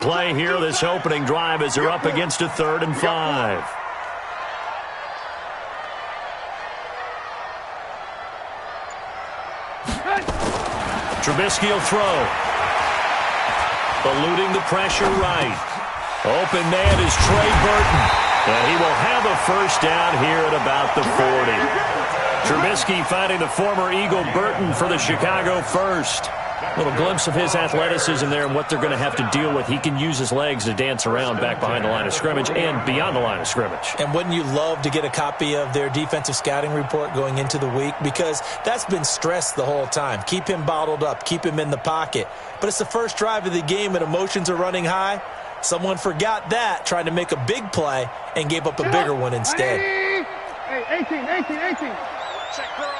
Play here this opening drive as they're up against a 3rd and 5. Trubisky will throw. Eluding the pressure right. Open man is Trey Burton. And he will have a first down here at about the 40. Trubisky finding the former Eagle Burton for the Chicago first. Little glimpse of his athleticism there and what they're going to have to deal with. He can use his legs to dance around back behind the line of scrimmage and beyond the line of scrimmage. And wouldn't you love to get a copy of their defensive scouting report going into the week? Because that's been stressed the whole time. Keep him bottled up. Keep him in the pocket. But it's the first drive of the game and emotions are running high. Someone forgot that, trying to make a big play, and gave up a bigger one instead. Hey, 18. Check girls.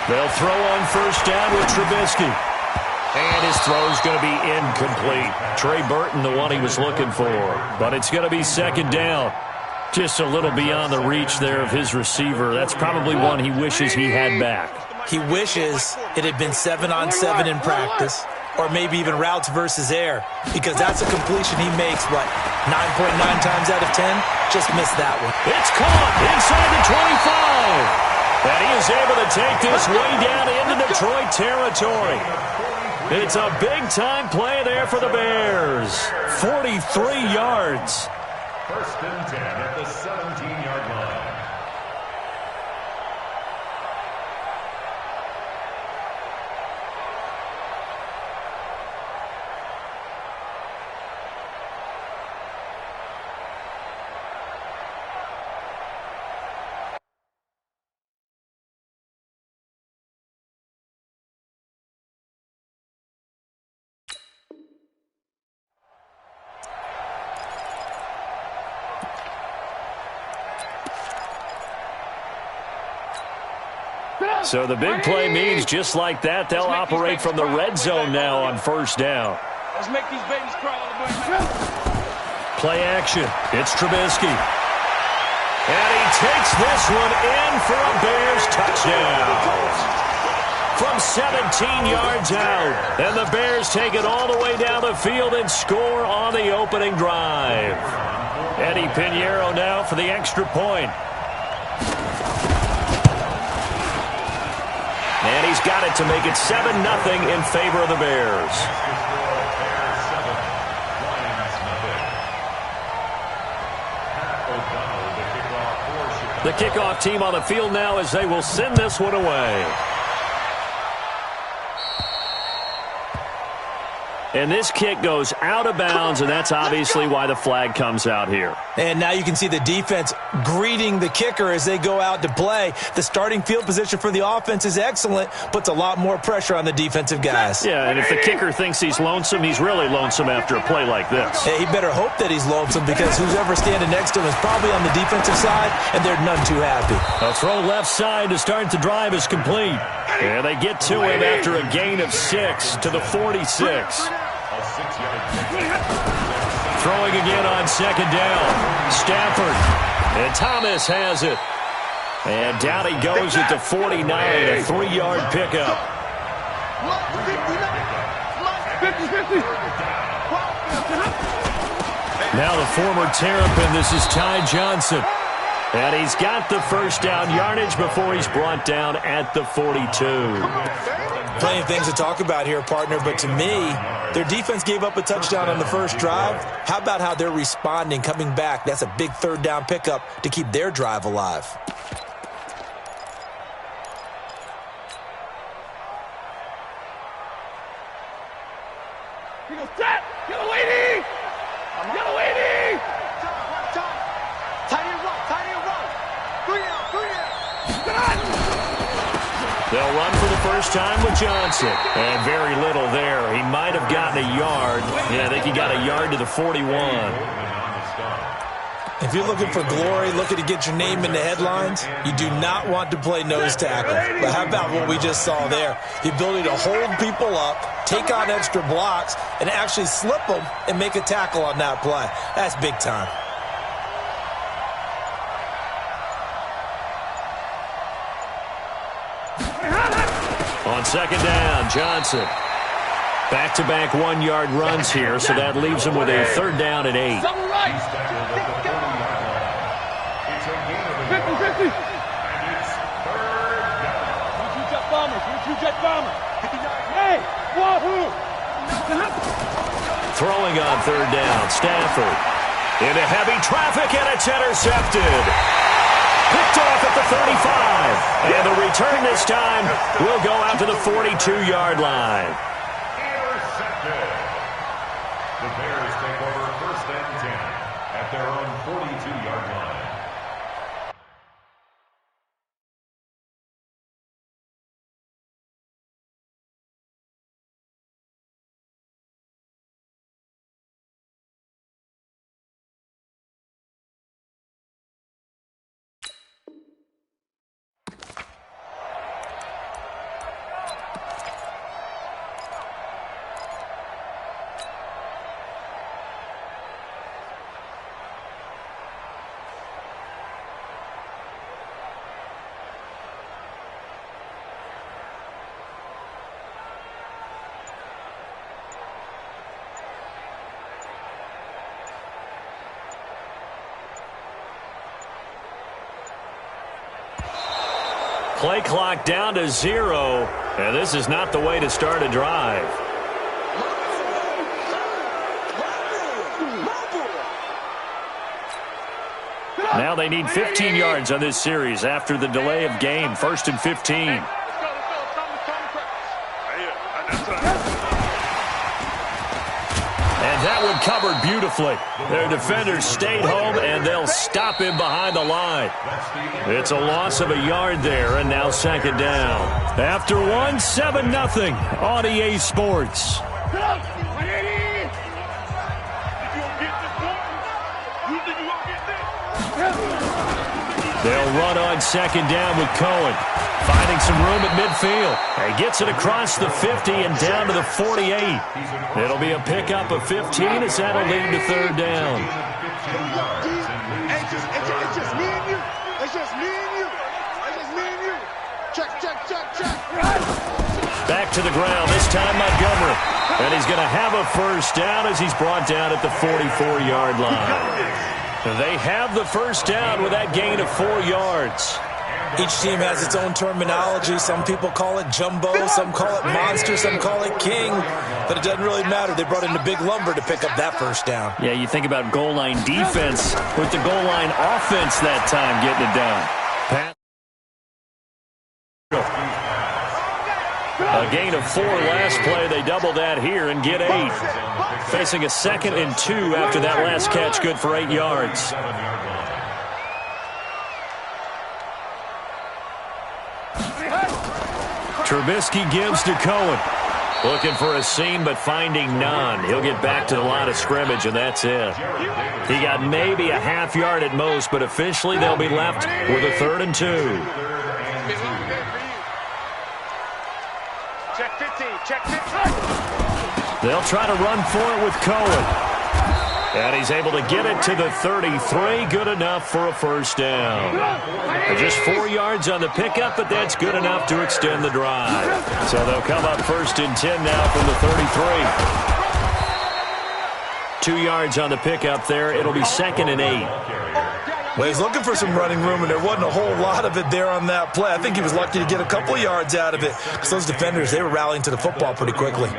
They'll throw on first down with Trubisky. And his throw's going to be incomplete. Trey Burton, the one he was looking for. But it's going to be 2nd down. Just a little beyond the reach there of his receiver. That's probably one he wishes he had back. He wishes it had been 7-on-7 in practice, or maybe even routes versus air, because that's a completion he makes, 9.9 times out of 10? Just missed that one. It's caught inside the 25. And he is able to take this way down into Detroit territory. It's a big-time play there for the Bears. 43 yards. 1st and 10 at the 17-yard line. So the big play means just like that, they'll operate from the red zone now on first down. Let's make these babies crawl. Play action. It's Trubisky. And he takes this one in for a Bears touchdown. From 17 yards out. And the Bears take it all the way down the field and score on the opening drive. Eddie Pinheiro now for the extra point. And he's got it to make it 7-0 in favor of the Bears. The kickoff team on the field now as they will send this one away. And this kick goes out of bounds, and that's obviously why the flag comes out here. And now you can see the defense greeting the kicker as they go out to play. The starting field position for the offense is excellent, puts a lot more pressure on the defensive guys. Yeah, and if the kicker thinks he's lonesome, he's really lonesome after a play like this. Hey, he better hope that he's lonesome, because who's ever standing next to him is probably on the defensive side, and they're none too happy. A throw left side to start the drive is complete. And they get to him after a gain of 6 to the 46. Throwing again on 2nd down. Stafford. And Thomas has it. And down he goes at the 49, a 3-yard pickup. Now the former Terrapin, this is Ty Johnson. And he's got the first down yardage before he's brought down at the 42. Plenty of things to talk about here, partner, but to me, their defense gave up a touchdown on the first drive. How about how they're responding, coming back? That's a big 3rd down pickup to keep their drive alive. He goes, set! Get a lady! Get a lady! Tight end run! 3 out! They'll run for the first time with Johnson. And very little there. He might have gotten a yard. Yeah, I think he got a yard to the 41. If you're looking for glory, looking to get your name in the headlines, you do not want to play nose tackle. But how about what we just saw there? The ability to hold people up, take on extra blocks, and actually slip them and make a tackle on that play. That's big time. On 2nd down, Johnson. Back-to-back one-yard runs here, so that leaves them with a third down and 8. 50, 50. Jet bombers. Jet bombers. Hey, wahoo! Throwing on third down, Stafford. Into heavy traffic, and it's intercepted. Picked off at the 35. And the return this time will go out to the 42-yard line. Intercepted. The Bears take over first and 10 at their own 42-yard line. Play clock down to 0, and this is not the way to start a drive. Now they need 15 yards on this series after the delay of game. 1st and 15. And that one covered beautifully. Their defenders stayed home, and they'll stop him behind the line. It's a loss of a yard there, and now second down. After one, 7-0 on EA Sports. They'll run on second down with Cohen. Finding some room at midfield. He gets it across the 50 and down to the 48. It'll be a pickup of 15 as that'll lead to third down. It's just me and you. It's just me and you. It's just me and you. Check. Back to the ground, this time Montgomery. And he's going to have a first down as he's brought down at the 44-yard line. They have the first down with that gain of 4 yards. Each team has its own terminology. Some people call it jumbo, some call it monster, some call it king. But it doesn't really matter. They brought in the big lumber to pick up that first down. Yeah, you think about goal line defense with the goal line offense that time getting it done. A gain of 4 last play. They double that here and get 8. Facing a 2nd and 2 after that last catch, good for 8 yards. Trubisky gives to Cohen. Looking for a seam, but finding none. He'll get back to the line of scrimmage, and that's it. He got maybe a half yard at most, but officially they'll be left with a 3rd and 2. Check 50. They'll try to run for it with Cohen. And he's able to get it to the 33. Good enough for a first down. Just 4 yards on the pickup, but that's good enough to extend the drive. So they'll come up 1st and 10 now from the 33. 2 yards on the pickup there. It'll be 2nd and 8. Well, he's looking for some running room, and there wasn't a whole lot of it there on that play. I think he was lucky to get a couple of yards out of it because those defenders, they were rallying to the football pretty quickly.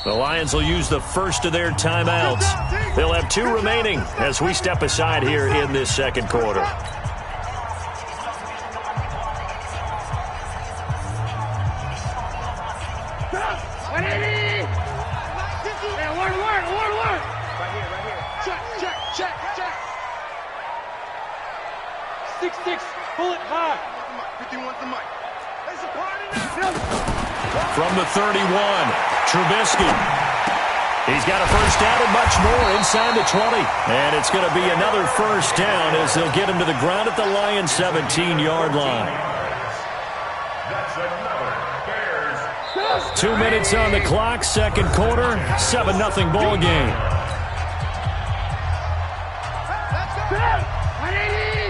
The Lions will use the first of their timeouts. They'll have 2 remaining as we step aside here in this second quarter. Check. Pull it high. 51's the mic. There's a party now. From the 31, Trubisky. He's got a first down and much more inside the 20. And it's going to be another first down as they'll get him to the ground at the Lions' 17-yard line. That's another Bears. 2 minutes on the clock, second quarter, 7-0 ball game. Let's go.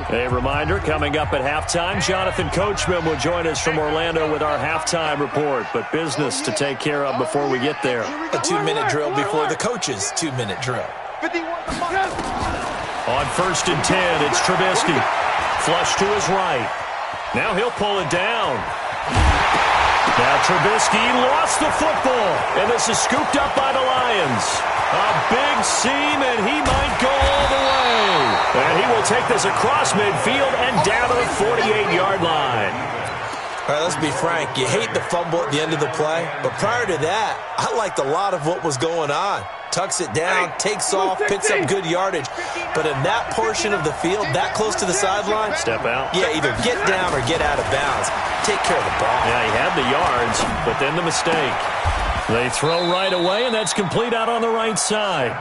A reminder, coming up at halftime, Jonathan Coachman will join us from Orlando with our halftime report. But business to take care of before we get there. A 2-minute drill before the coach's 2-minute drill. On 1st and 10, it's Trubisky. Flush to his right. Now he'll pull it down. Now Trubisky lost the football, and this is scooped up by the Lions. A big seam, and he might go all the way. And he will take this across midfield and down to the 48-yard line. All right, let's be frank. You hate the fumble at the end of the play, but prior to that, I liked a lot of what was going on. Tucks it down, takes off, picks up good yardage. But in that portion of the field, that close to the sideline, step out. Yeah, either get down or get out of bounds. Take care of the ball. Yeah, he had the yards, but then the mistake. They throw right away, and that's complete out on the right side.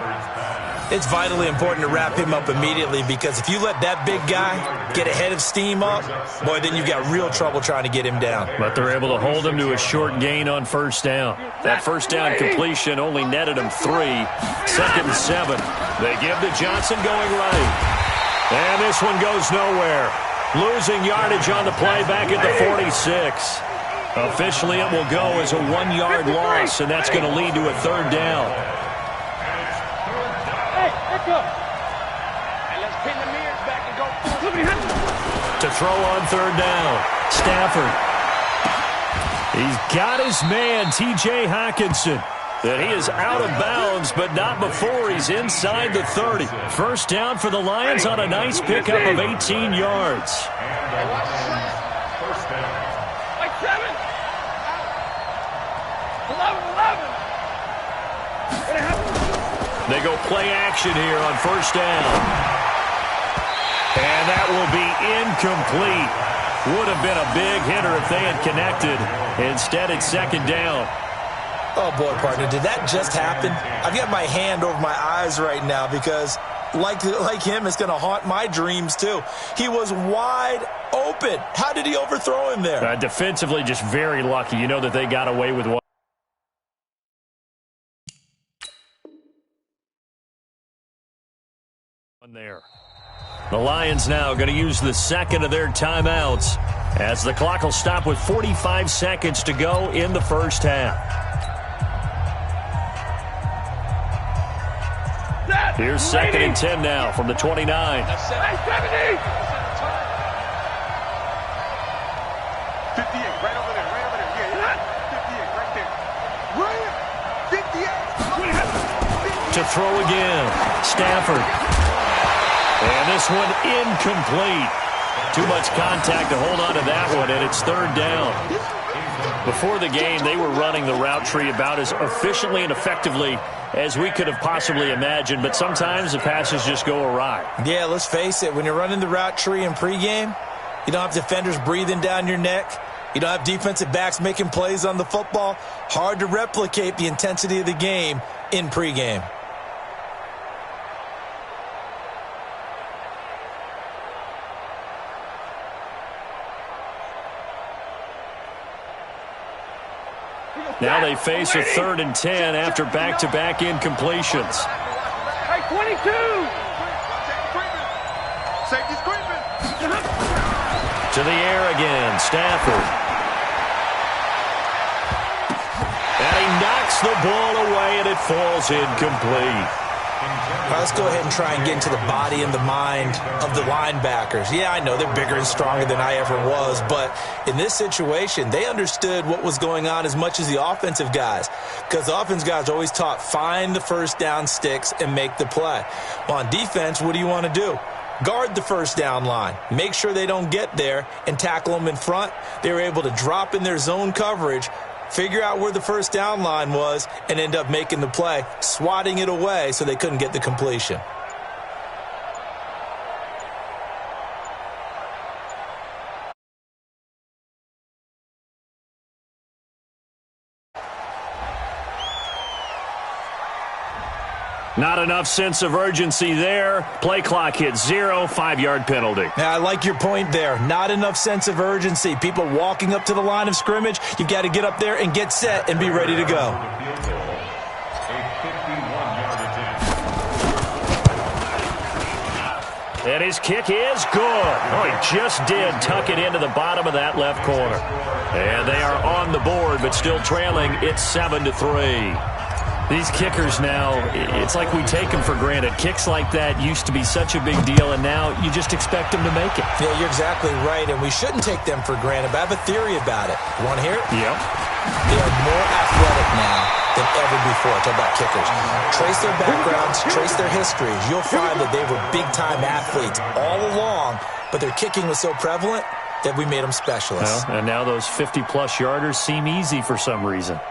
It's vitally important to wrap him up immediately because if you let that big guy get ahead of steam up, boy, then you've got real trouble trying to get him down. But they're able to hold him to a short gain on first down. That first down completion only netted him 3. 2nd and 7. They give to Johnson going right. And this one goes nowhere. Losing yardage on the play back at the 46. Officially, it will go as a 1-yard loss, and that's going to lead to a 3rd down. To throw on 3rd down, Stafford. He's got his man, T.J. Hockenson. That he is out of bounds, but not before he's inside the 30. First down for the Lions on a nice pickup of 18 yards. First down. Like 7. 11. They go play action here on first down. And that will be incomplete. Would have been a big hitter if they had connected. Instead, it's 2nd down. Oh, boy, partner, did that just happen? I've got my hand over my eyes right now because, like him, it's going to haunt my dreams, too. He was wide open. How did he overthrow him there? Defensively, just very lucky. You know that they got away with one. There. The Lions now going to use the 2nd of their timeouts as the clock will stop with 45 seconds to go in the first half. Here's 2nd and 10 now from the 29. 70. 58, right over there, right over there. Yeah, 58, right there. Right, 58. To throw again, Stafford. And this one incomplete. Too much contact to hold on to that one, and it's 3rd down. Before the game, they were running the route tree about as efficiently and effectively as we could have possibly imagined, but sometimes the passes just go awry. Yeah, let's face it. When you're running the route tree in pregame, you don't have defenders breathing down your neck. You don't have defensive backs making plays on the football. Hard to replicate the intensity of the game in pregame. Now they face a 3rd and 10 after back-to-back incompletions. Hey, 22. Safety's creeping. To the air again, Stafford. And he knocks the ball away, and it falls incomplete. All right, let's go ahead and try and get into the body and the mind of the linebackers. Yeah, I know they're bigger and stronger than I ever was, but in this situation, they understood what was going on as much as the offensive guys, because the offensive guys are always taught, find the first down sticks and make the play. Well, on defense, what do you want to do? Guard the first down line. Make sure they don't get there and tackle them in front. They were able to drop in their zone coverage, figure out where the first down line was, and end up making the play, swatting it away so they couldn't get the completion. Not enough sense of urgency there. Play clock hit 0, 5-yard penalty. Now, I like your point there. Not enough sense of urgency. People walking up to the line of scrimmage, you've got to get up there and get set and be ready to go. And his kick is good. Oh, he just did tuck it into the bottom of that left corner. And they are on the board, but still trailing. It's 7-3. These kickers now, it's like we take them for granted. Kicks like that used to be such a big deal, and now you just expect them to make it. Yeah, you're exactly right, and we shouldn't take them for granted, but I have a theory about it. You want to hear it? Yep. They are more athletic now than ever before. Talk about kickers. Trace their backgrounds, trace their histories. You'll find that they were big-time athletes all along, but their kicking was so prevalent that we made them specialists. Well, and now those 50-plus yarders seem easy for some reason.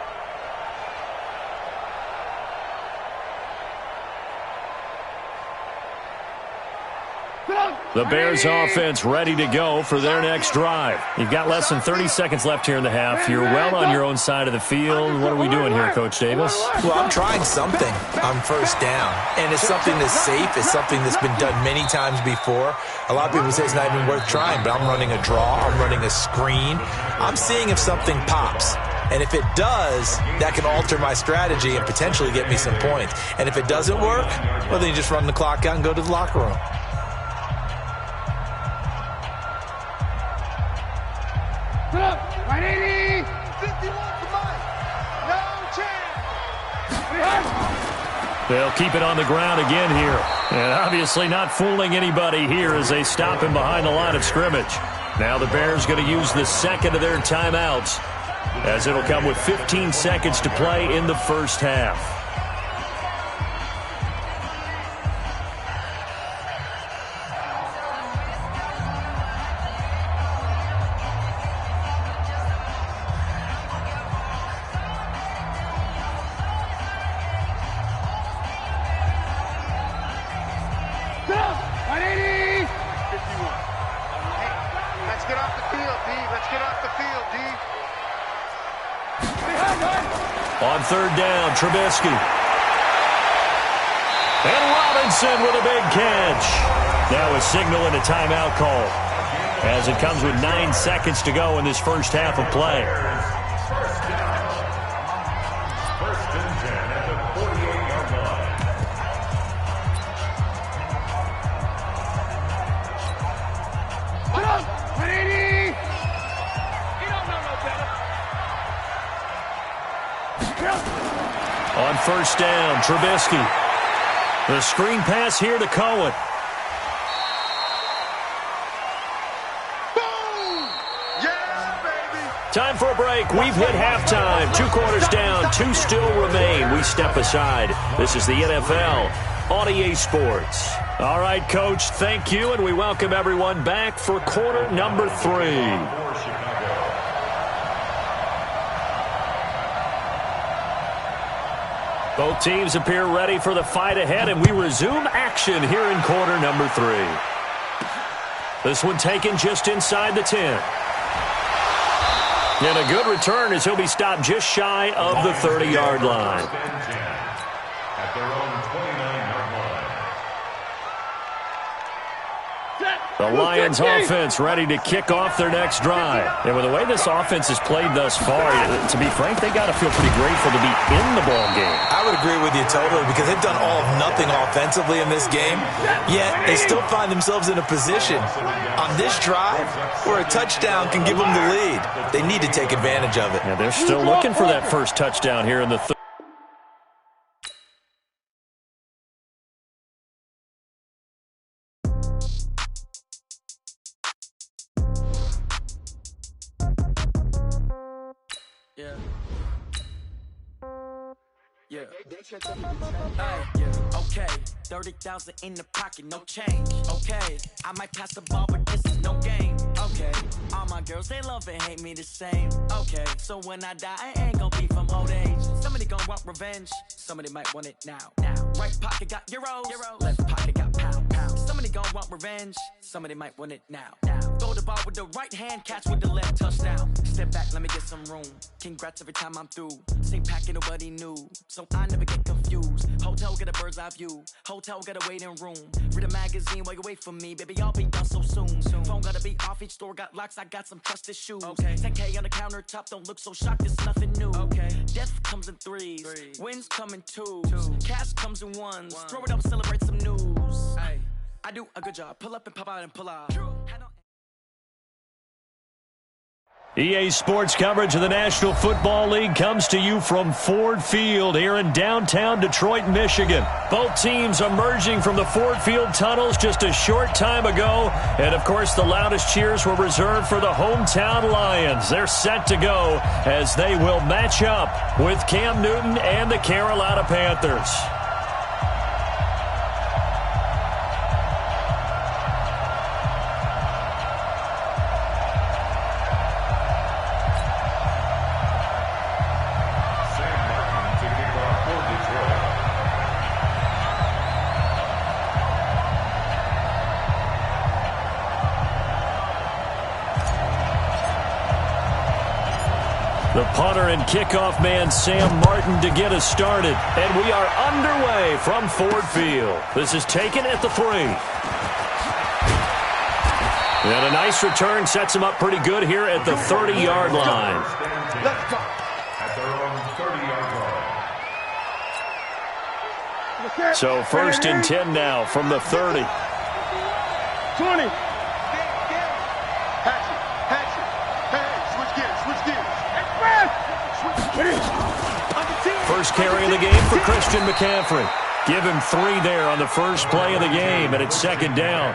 The Bears offense ready to go for their next drive. You've got less than 30 seconds left here in the half. You're well on your own side of the field. What are we doing here, Coach Davis? Well, I'm trying something on first down, and it's something that's safe. It's something that's been done many times before. A lot of people say it's not even worth trying, but I'm running a draw. I'm running a screen. I'm seeing if something pops. And if it does, that can alter my strategy and potentially get me some points. And if it doesn't work, well, then you just run the clock out and go to the locker room. They'll keep it on the ground again here. And obviously not fooling anybody here as they stop him behind the line of scrimmage. Now the Bears going to use the second of their timeouts, as it'll come with 15 seconds to play in the first half. On third down, Trubisky. And Robinson with a big catch. Now a signal and a timeout call, as it comes with 9 seconds to go in this first half of play. First and 10 at the 48-yard line. Put up! 180! You don't know no better. On first down, Trubisky. The screen pass here to Cohen. Boom! Yeah, baby! Time for a break. We've hit halftime. 2 quarters down, 2 still remain. We step aside. This is the NFL on EA Sports. All right, Coach, thank you, and we welcome everyone back for quarter number 3. Both teams appear ready for the fight ahead, and we resume action here in quarter number 3. This one taken just inside the 10. And a good return as he'll be stopped just shy of the 30-yard line. At their own 29-yard line. The Lions offense ready to kick off their next drive. And with the way this offense has played thus far, to be frank, they got to feel pretty grateful to be in the ball game. I would agree with you totally, because they've done all of nothing offensively in this game, yet they still find themselves in a position on this drive where a touchdown can give them the lead. They need to take advantage of it. Yeah, they're still looking for that first touchdown here in the third. Okay, 30,000 in the pocket, no change. Okay, I might pass the ball, but this is no game. Okay, all my girls, they love and hate me the same. Okay, so when I die, I ain't gonna be from old age. Somebody gonna want revenge, somebody might want it now. Right pocket got euros, left pocket got pounds. Somebody gonna want revenge, somebody might want it now. Throw the ball with the right hand, catch with the left, touchdown. Step back, let me get some room. Congrats every time I'm through. Same packet, nobody knew, so I never get confused. Hotel get a bird's eye view. Hotel got a waiting room. Read a magazine while you wait for me, baby. I'll be done so soon. Phone gotta be off. Each store got locks. I got some trusted shoes. 10K on the countertop. Don't look so shocked. It's nothing new. Death comes in threes. Wins come in twos. Cash comes in ones. Throw it up, celebrate some news. I do a good job. Pull up and pop out and pull out. EA Sports coverage of the National Football League comes to you from Ford Field here in downtown Detroit, Michigan. Both teams emerging from the Ford Field tunnels just a short time ago. And, of course, the loudest cheers were reserved for the hometown Lions. They're set to go as they will match up with Cam Newton and the Carolina Panthers. The punter and kickoff man, Sam Martin, to get us started. And we are underway from Ford Field. This is taken at the 3. And a nice return sets him up pretty good here at the 30-yard line. Let's go. At their own 30-yard line. So 1st and 10 now from the 30. 20. First carry of the game for Christian McCaffrey. Give him 3 there on the first play of the game, and it's 2nd down.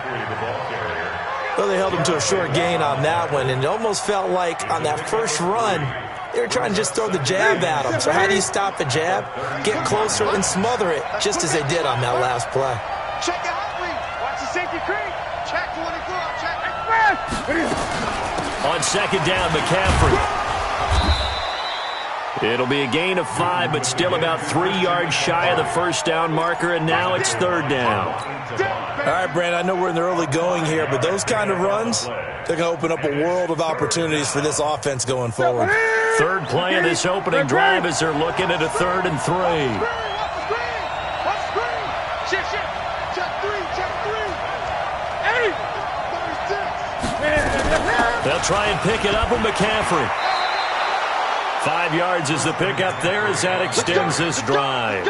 Well, they held him to a short gain on that one, and it almost felt like on that first run, they were trying to just throw the jab at him. So how do you stop a jab? Get closer and smother it, just as they did on that last play. Check the hot read. Watch the safety creep. Check 24. Check. On 2nd down, McCaffrey. It'll be a gain of 5, but still about 3 yards shy of the first down marker, and now it's 3rd down. All right, Brand, I know we're in the early going here, but those kind of runs, they're going to open up a world of opportunities for this offense going forward. 3rd play of this opening drive as they're looking at a 3rd and 3. They'll try and pick it up with McCaffrey. 5 yards is the pickup there as that extends this drive.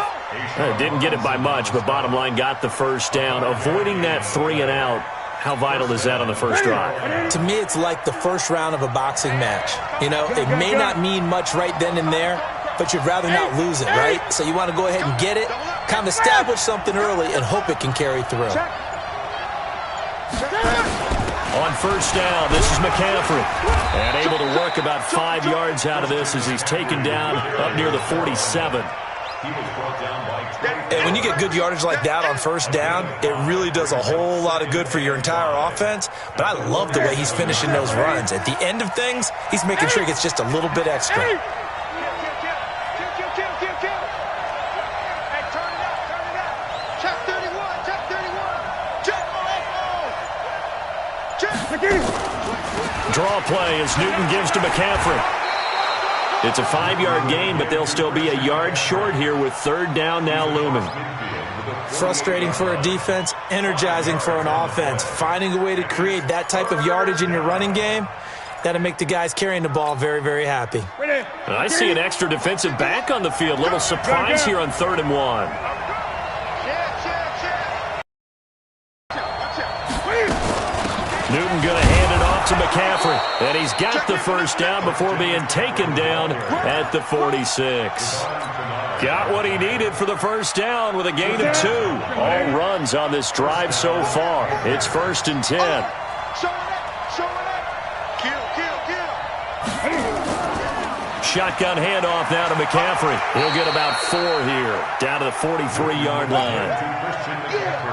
Didn't get it by much, but bottom line got the first down. Avoiding that 3 and out, how vital is that on the first drive? To me, it's like the first round of a boxing match. You know, it may not mean much right then and there, but you'd rather not lose it, right? So you want to go ahead and get it, kind of establish something early, and hope it can carry through. On first down, this is McCaffrey. And able to work about 5 yards out of this as he's taken down up near the 47. And when you get good yardage like that on first down, it really does a whole lot of good for your entire offense. But I love the way he's finishing those runs. At the end of things, he's making sure he gets just a little bit extra. Draw play as Newton gives to McCaffrey. It's a 5-yard gain, but they'll still be a yard short here with 3rd down now looming. Frustrating for a defense, energizing for an offense. Finding a way to create that type of yardage in your running game, that'll make the guys carrying the ball very, very happy. I see an extra defensive back on the field. Little surprise here on 3rd and 1. Newton going to hand it off to McCaffrey. And he's got the first down before being taken down at the 46. Got what he needed for the first down with a gain of 2. All runs on this drive so far. It's 1st and 10. Shotgun handoff now to McCaffrey. He'll get about 4 here, down to the 43-yard line.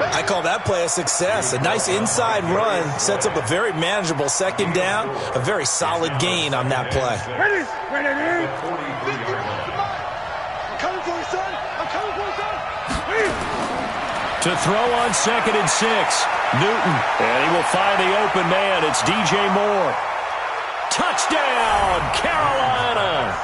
I call that play a success. A nice inside run sets up a very manageable 2nd down, a very solid gain on that play. To throw on 2nd and 6, Newton, and he will find the open man. It's DJ Moore. Touchdown, Carolina!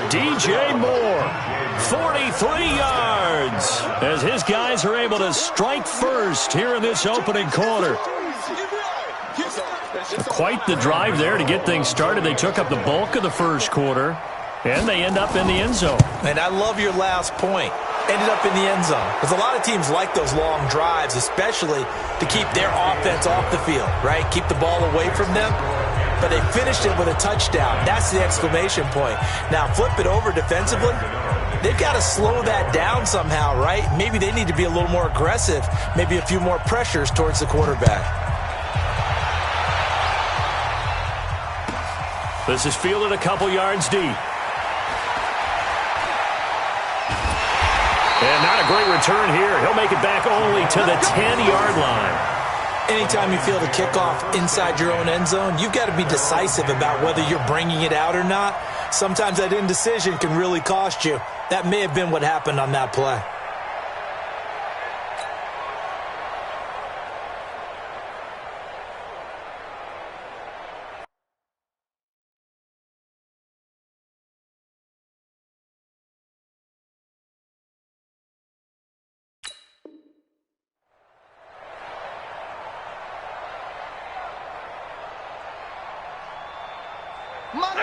DJ Moore, 43 yards, as his guys are able to strike first here in this opening quarter. Quite the drive there to get things started. They took up the bulk of the first quarter, and they end up in the end zone. And I love your last point. ended up in the end zone. Because a lot of teams like those long drives, especially to keep their offense off the field, right? Keep the ball away from them. But they finished it with a touchdown. That's the exclamation point. Now, flip it over defensively. They've got to slow that down somehow, right? Maybe they need to be a little more aggressive, maybe a few more pressures towards the quarterback. This is fielded a couple yards deep. And not a great return here. He'll make it back only to the 10-yard line. Anytime you field a kickoff inside your own end zone, you've got to be decisive about whether you're bringing it out or not. Sometimes that indecision can really cost you. That may have been what happened on that play.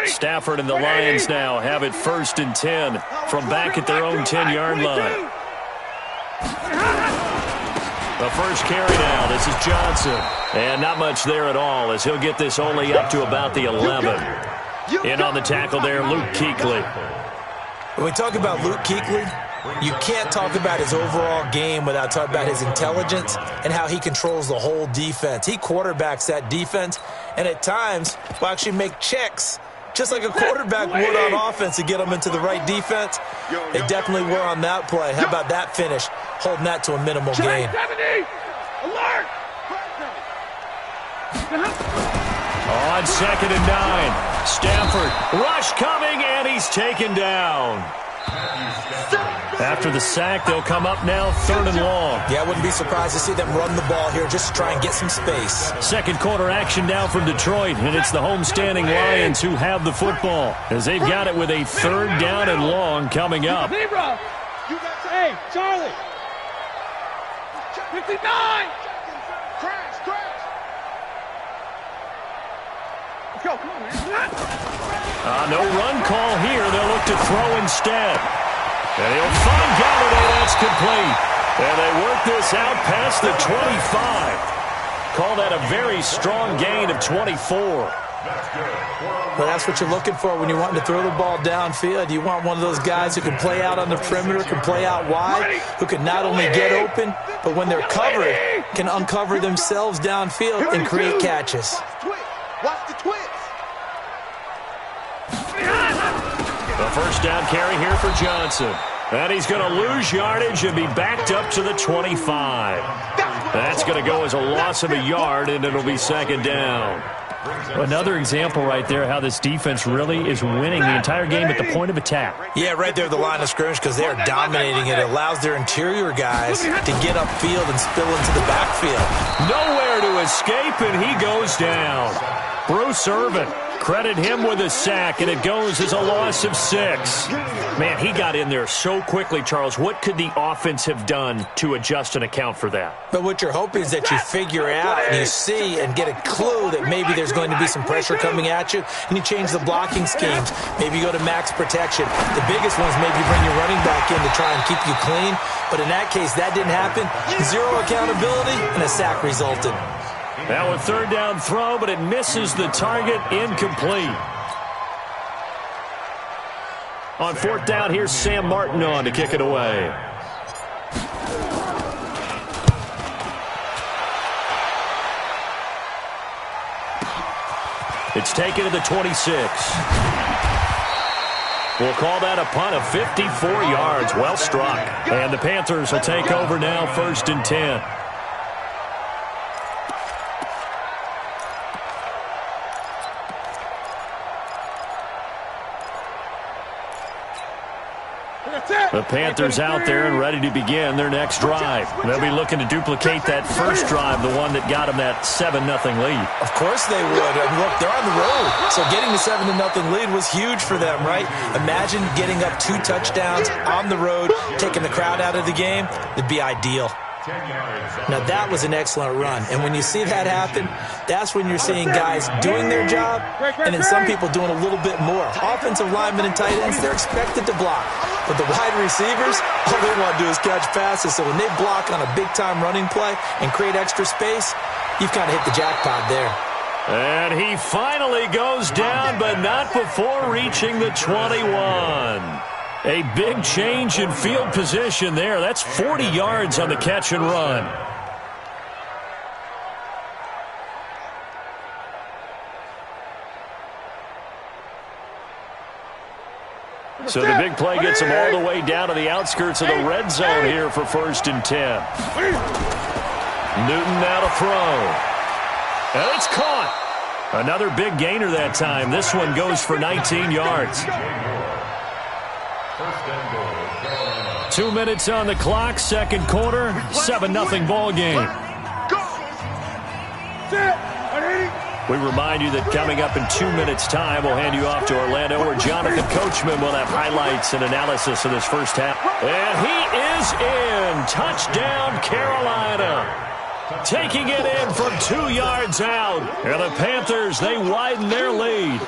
Stafford and the Lions now have it 1st and 10 from back at their own 10-yard line. The first carry now. This is Johnson. And not much there at all as he'll get this only up to about the 11. In on the tackle there, Luke Kuechly. When we talk about Luke Kuechly, you can't talk about his overall game without talking about his intelligence and how he controls the whole defense. He quarterbacks that defense, and at times will actually make checks just like a quarterback would on offense to get them into the right defense. They definitely were on that play. How about that finish, holding that to a minimal gain? Alert! On 2nd and 9, Stafford, rush coming, and he's taken down. After the sack, they'll come up now 3rd and long. Yeah, I wouldn't be surprised to see them run the ball here just to try and get some space. Second quarter action now from Detroit, and it's the homestanding Lions who have the football as they've got it with a 3rd down and long coming up. Hey, Charlie. 59. Crash. Let's go. Come on, man. No run call here. They'll look to throw instead. And he'll find Galladay. That's complete. And they work this out past the 25. Call that a very strong gain of 24. Well, that's what you're looking for when you're wanting to throw the ball downfield. You want one of those guys who can play out on the perimeter, can play out wide, who can not only get open, but when they're covered, can uncover themselves downfield and create catches. Watch the twist. The first down carry here for Johnson. And he's going to lose yardage and be backed up to the 25. That's going to go as a loss of a yard, and it'll be 2nd down. Another example right there how this defense really is winning the entire game at the point of attack. Yeah, right there at the line of scrimmage because they're dominating it. It allows their interior guys to get upfield and spill into the backfield. Nowhere to escape, and he goes down. Bruce Irvin, credit him with a sack, and it goes as a loss of 6. Man, he got in there so quickly, Charles. What could the offense have done to adjust and account for that? But what you're hoping is that you figure out and you see and get a clue that maybe there's going to be some pressure coming at you, and you change the blocking schemes. Maybe you go to max protection. The biggest ones maybe bring your running back in to try and keep you clean. But in that case, that didn't happen. 0 accountability, and a sack resulted. Now a 3rd down throw, but it misses the target, incomplete. On 4th down, here's Sam Martin on to kick it away. It's taken to the 26. We'll call that a punt of 54 yards. Well struck. And the Panthers will take over now, 1st and 10. The Panthers out there and ready to begin their next drive. They'll be looking to duplicate that first drive, the one that got them that 7-0 lead. Of course they would. I mean, look, they're on the road. So getting the 7-0 lead was huge for them, right? Imagine getting up 2 touchdowns on the road, taking the crowd out of the game. It'd be ideal. Now, that was an excellent run. And when you see that happen, that's when you're seeing guys doing their job and then some people doing a little bit more. Offensive linemen and tight ends, they're expected to block. But the wide receivers, all they want to do is catch passes. So when they block on a big-time running play and create extra space, you've kind of hit the jackpot there. And he finally goes down, but not before reaching the 21. A big change in field position there. That's 40 yards on the catch and run. So the big play gets him all the way down to the outskirts of the red zone here for 1st and 10. Newton now to throw. And it's caught. Another big gainer that time. This one goes for 19 yards. 2 minutes on the clock, second quarter, 7-0 ball game. We remind you that coming up in 2 minutes' time, we'll hand you off to Orlando, where Jonathan Coachman will have highlights and analysis of this first half. And he is in. Touchdown, Carolina. Taking it in from 2 yards out. And the Panthers, they widen their lead.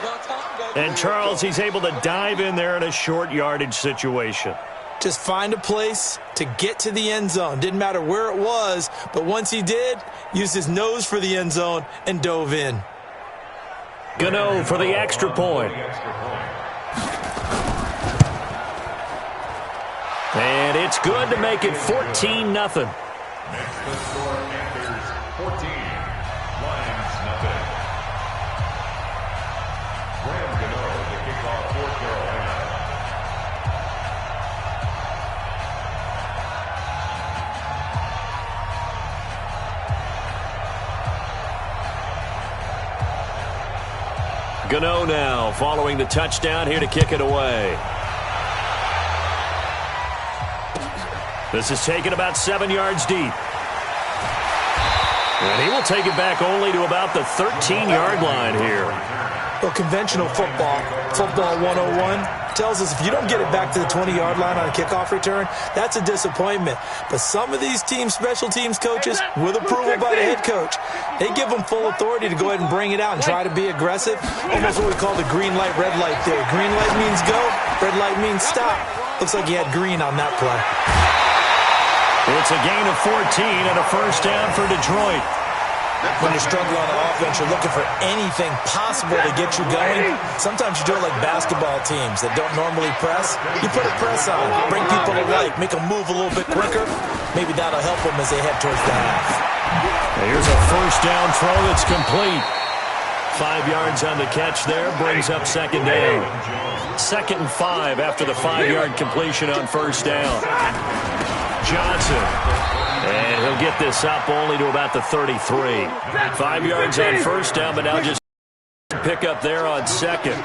And Charles, he's able to dive in there in a short yardage situation. Just find a place to get to the end zone. Didn't matter where it was, but once he did, used his nose for the end zone and dove in. Gano for the extra point. And it's good to make it 14-0. Next to score, Panthers 14, Lions nothing. Graham Gano, the kickoff for Carolina. Gano now following the touchdown here to kick it away. This is taken about 7 yards deep. And he will take it back only to about the 13-yard line here. Well, conventional football 101, tells us if you don't get it back to the 20-yard line on a kickoff return, that's a disappointment. But some of these special teams coaches, with approval by the head coach, they give them full authority to go ahead and bring it out and try to be aggressive. Almost what we call the green light, red light theory. Green light means go, red light means stop. Looks like he had green on that play. It's a gain of 14 and a first down for Detroit. When you're struggling on the offense, you're looking for anything possible to get you going. Sometimes you do it like basketball teams that don't normally press. You put a press on, bring people to life, make them move a little bit quicker. Maybe that'll help them as they head towards the half. Here's a first down throw that's complete. 5 yards on the catch there, brings up second down. 2nd and 5 after the 5-yard completion on first down. Johnson. And he'll get this up only to about the 33. 5 yards on first down, but now just pick up there on second.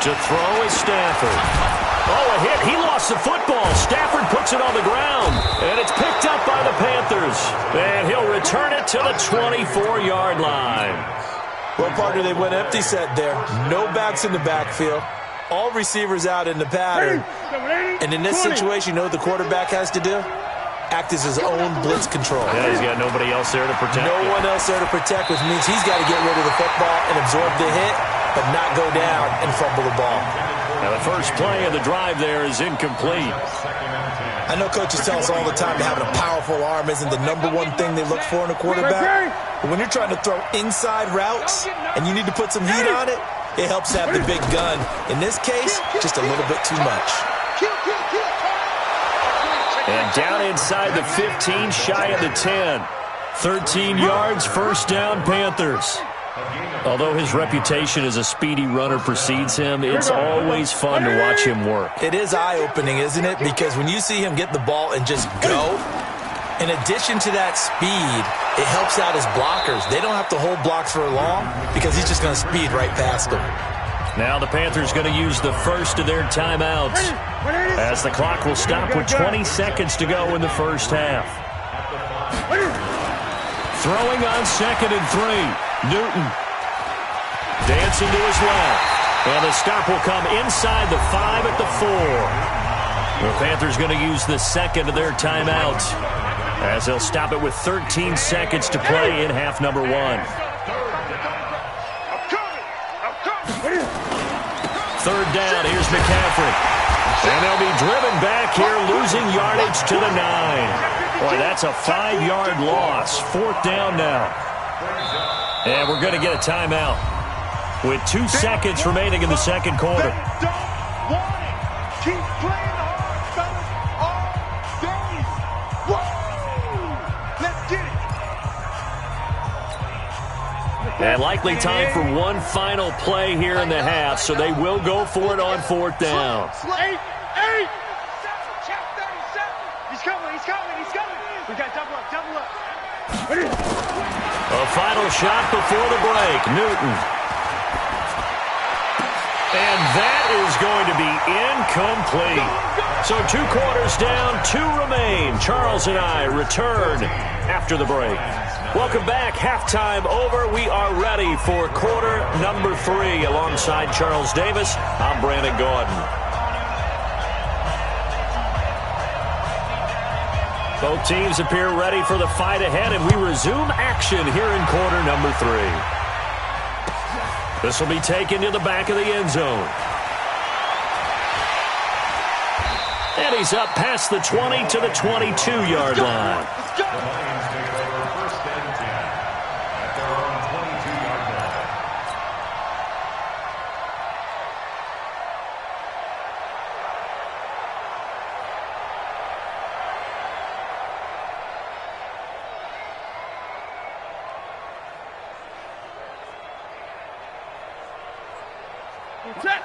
To throw is Stafford. Oh, a hit. He lost the football. Stafford puts it on the ground. And it's picked up by the Panthers. And he'll return it to the 24-yard line. Well, partner, they went empty set there. No backs in the backfield. All receivers out in the pattern. And in this situation, you know what the quarterback has to do? Act as his own blitz control. Yeah, he's got nobody else there to protect. No one else there to protect, which means he's got to get rid of the football and absorb the hit, but not go down and fumble the ball. Now the first play of the drive there is incomplete. I know coaches tell us all the time that having a powerful arm isn't the #1 thing they look for in a quarterback. But when you're trying to throw inside routes and you need to put some heat on it, it helps to have the big gun. In this case, just a little bit too much. And down inside the 15, shy of the 10. 13 yards, first down, Panthers. Although his reputation as a speedy runner precedes him, it's always fun to watch him work. It is eye-opening, isn't it? Because when you see him get the ball and just go, in addition to that speed, it helps out his blockers. They don't have to hold blocks for long because he's just going to speed right past them. Now the Panthers going to use the first of their timeouts as the clock will stop with 20 seconds to go in the first half. Throwing on 2nd and 3. Newton dancing to his left. And the stop will come inside the 5 at the 4. The Panthers going to use the second of their timeout as they'll stop it with 13 seconds to play in half number 1. Third down, here's McCaffrey. And they'll be driven back here, losing yardage to the 9. Boy, that's a 5-yard loss. Fourth down now. And we're going to get a timeout with 2 seconds remaining in the second quarter. Keep playing hard, fellas, all day. Woo! Let's get it. And likely time for one final play here in the half, so they will go for it on fourth down. 8. Check 37. He's coming. We got double up. A final shot before the break. Newton. And that is going to be incomplete. So 2 quarters down, 2 remain. Charles and I return after the break. Welcome back. Halftime over. We are ready for quarter number 3. Alongside Charles Davis, I'm Brandon Gordon. Both teams appear ready for the fight ahead, and we resume action here in quarter number 3. This will be taken to the back of the end zone. And he's up past the 20 to the 22-yard line. The Lions take over first and 10 at their own 22-yard line.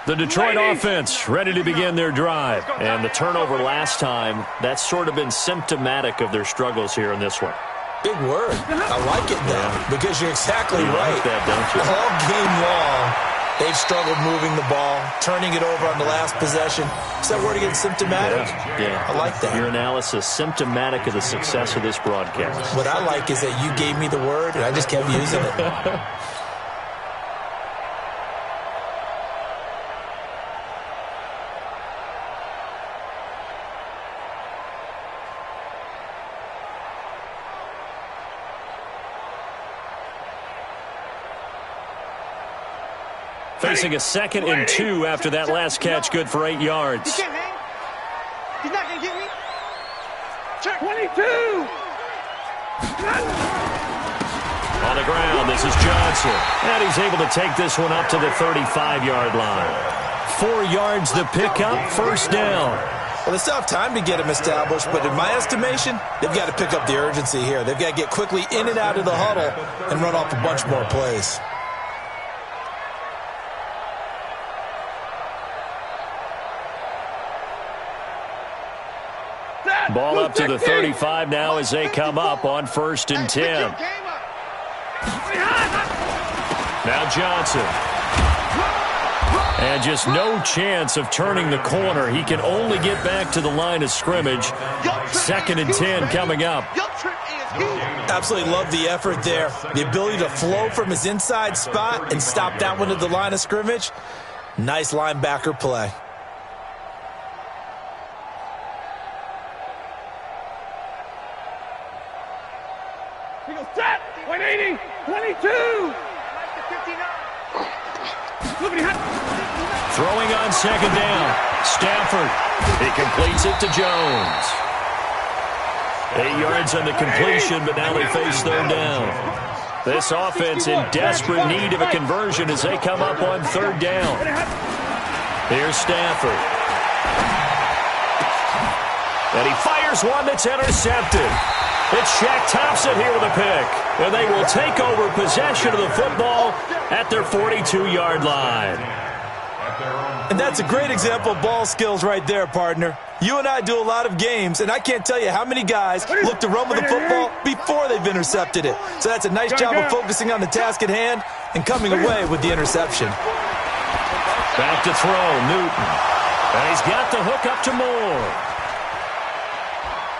The Detroit offense ready to begin their drive. And the turnover last time, that's sort of been symptomatic of their struggles here in this one. Big word. I like it, though, because you're exactly right. Like that, don't you? All game long, they've struggled moving the ball, turning it over on the last possession. Is that word again, symptomatic? Yeah. I like that. Your analysis, symptomatic of the success of this broadcast. What I like is that you gave me the word, and I just kept using it. Facing a 2nd and 2 after that last catch, good for 8 yards. He can't hang. He's not going to get me. Check 22. On the ground, this is Johnson. And he's able to take this one up to the 35-yard line. 4 yards the pickup, first down. Well, they still have time to get him established, but in my estimation, they've got to pick up the urgency here. They've got to get quickly in and out of the huddle and run off a bunch more plays. Ball up to the 35 now as they come up on 1st and 10. Now Johnson. And just no chance of turning the corner. He can only get back to the line of scrimmage. 2nd and 10 coming up. Absolutely love the effort there. The ability to flow from his inside spot and stop that one at the line of scrimmage. Nice linebacker play. He goes, set, 180, 22. Throwing on 2nd down. Stafford. He completes it to Jones. 8 yards on the completion, but now they face 3rd down. This offense in desperate need of a conversion as they come up on 3rd down. Here's Stafford. And he fires one that's intercepted. It's Shaq Thompson here with a pick. And they will take over possession of the football at their 42-yard line. And that's a great example of ball skills right there, partner. You and I do a lot of games, and I can't tell you how many guys look to run with the football before they've intercepted it. So that's a nice job of focusing on the task at hand and coming away with the interception. Back to throw, Newton. And he's got the hook up to Moore.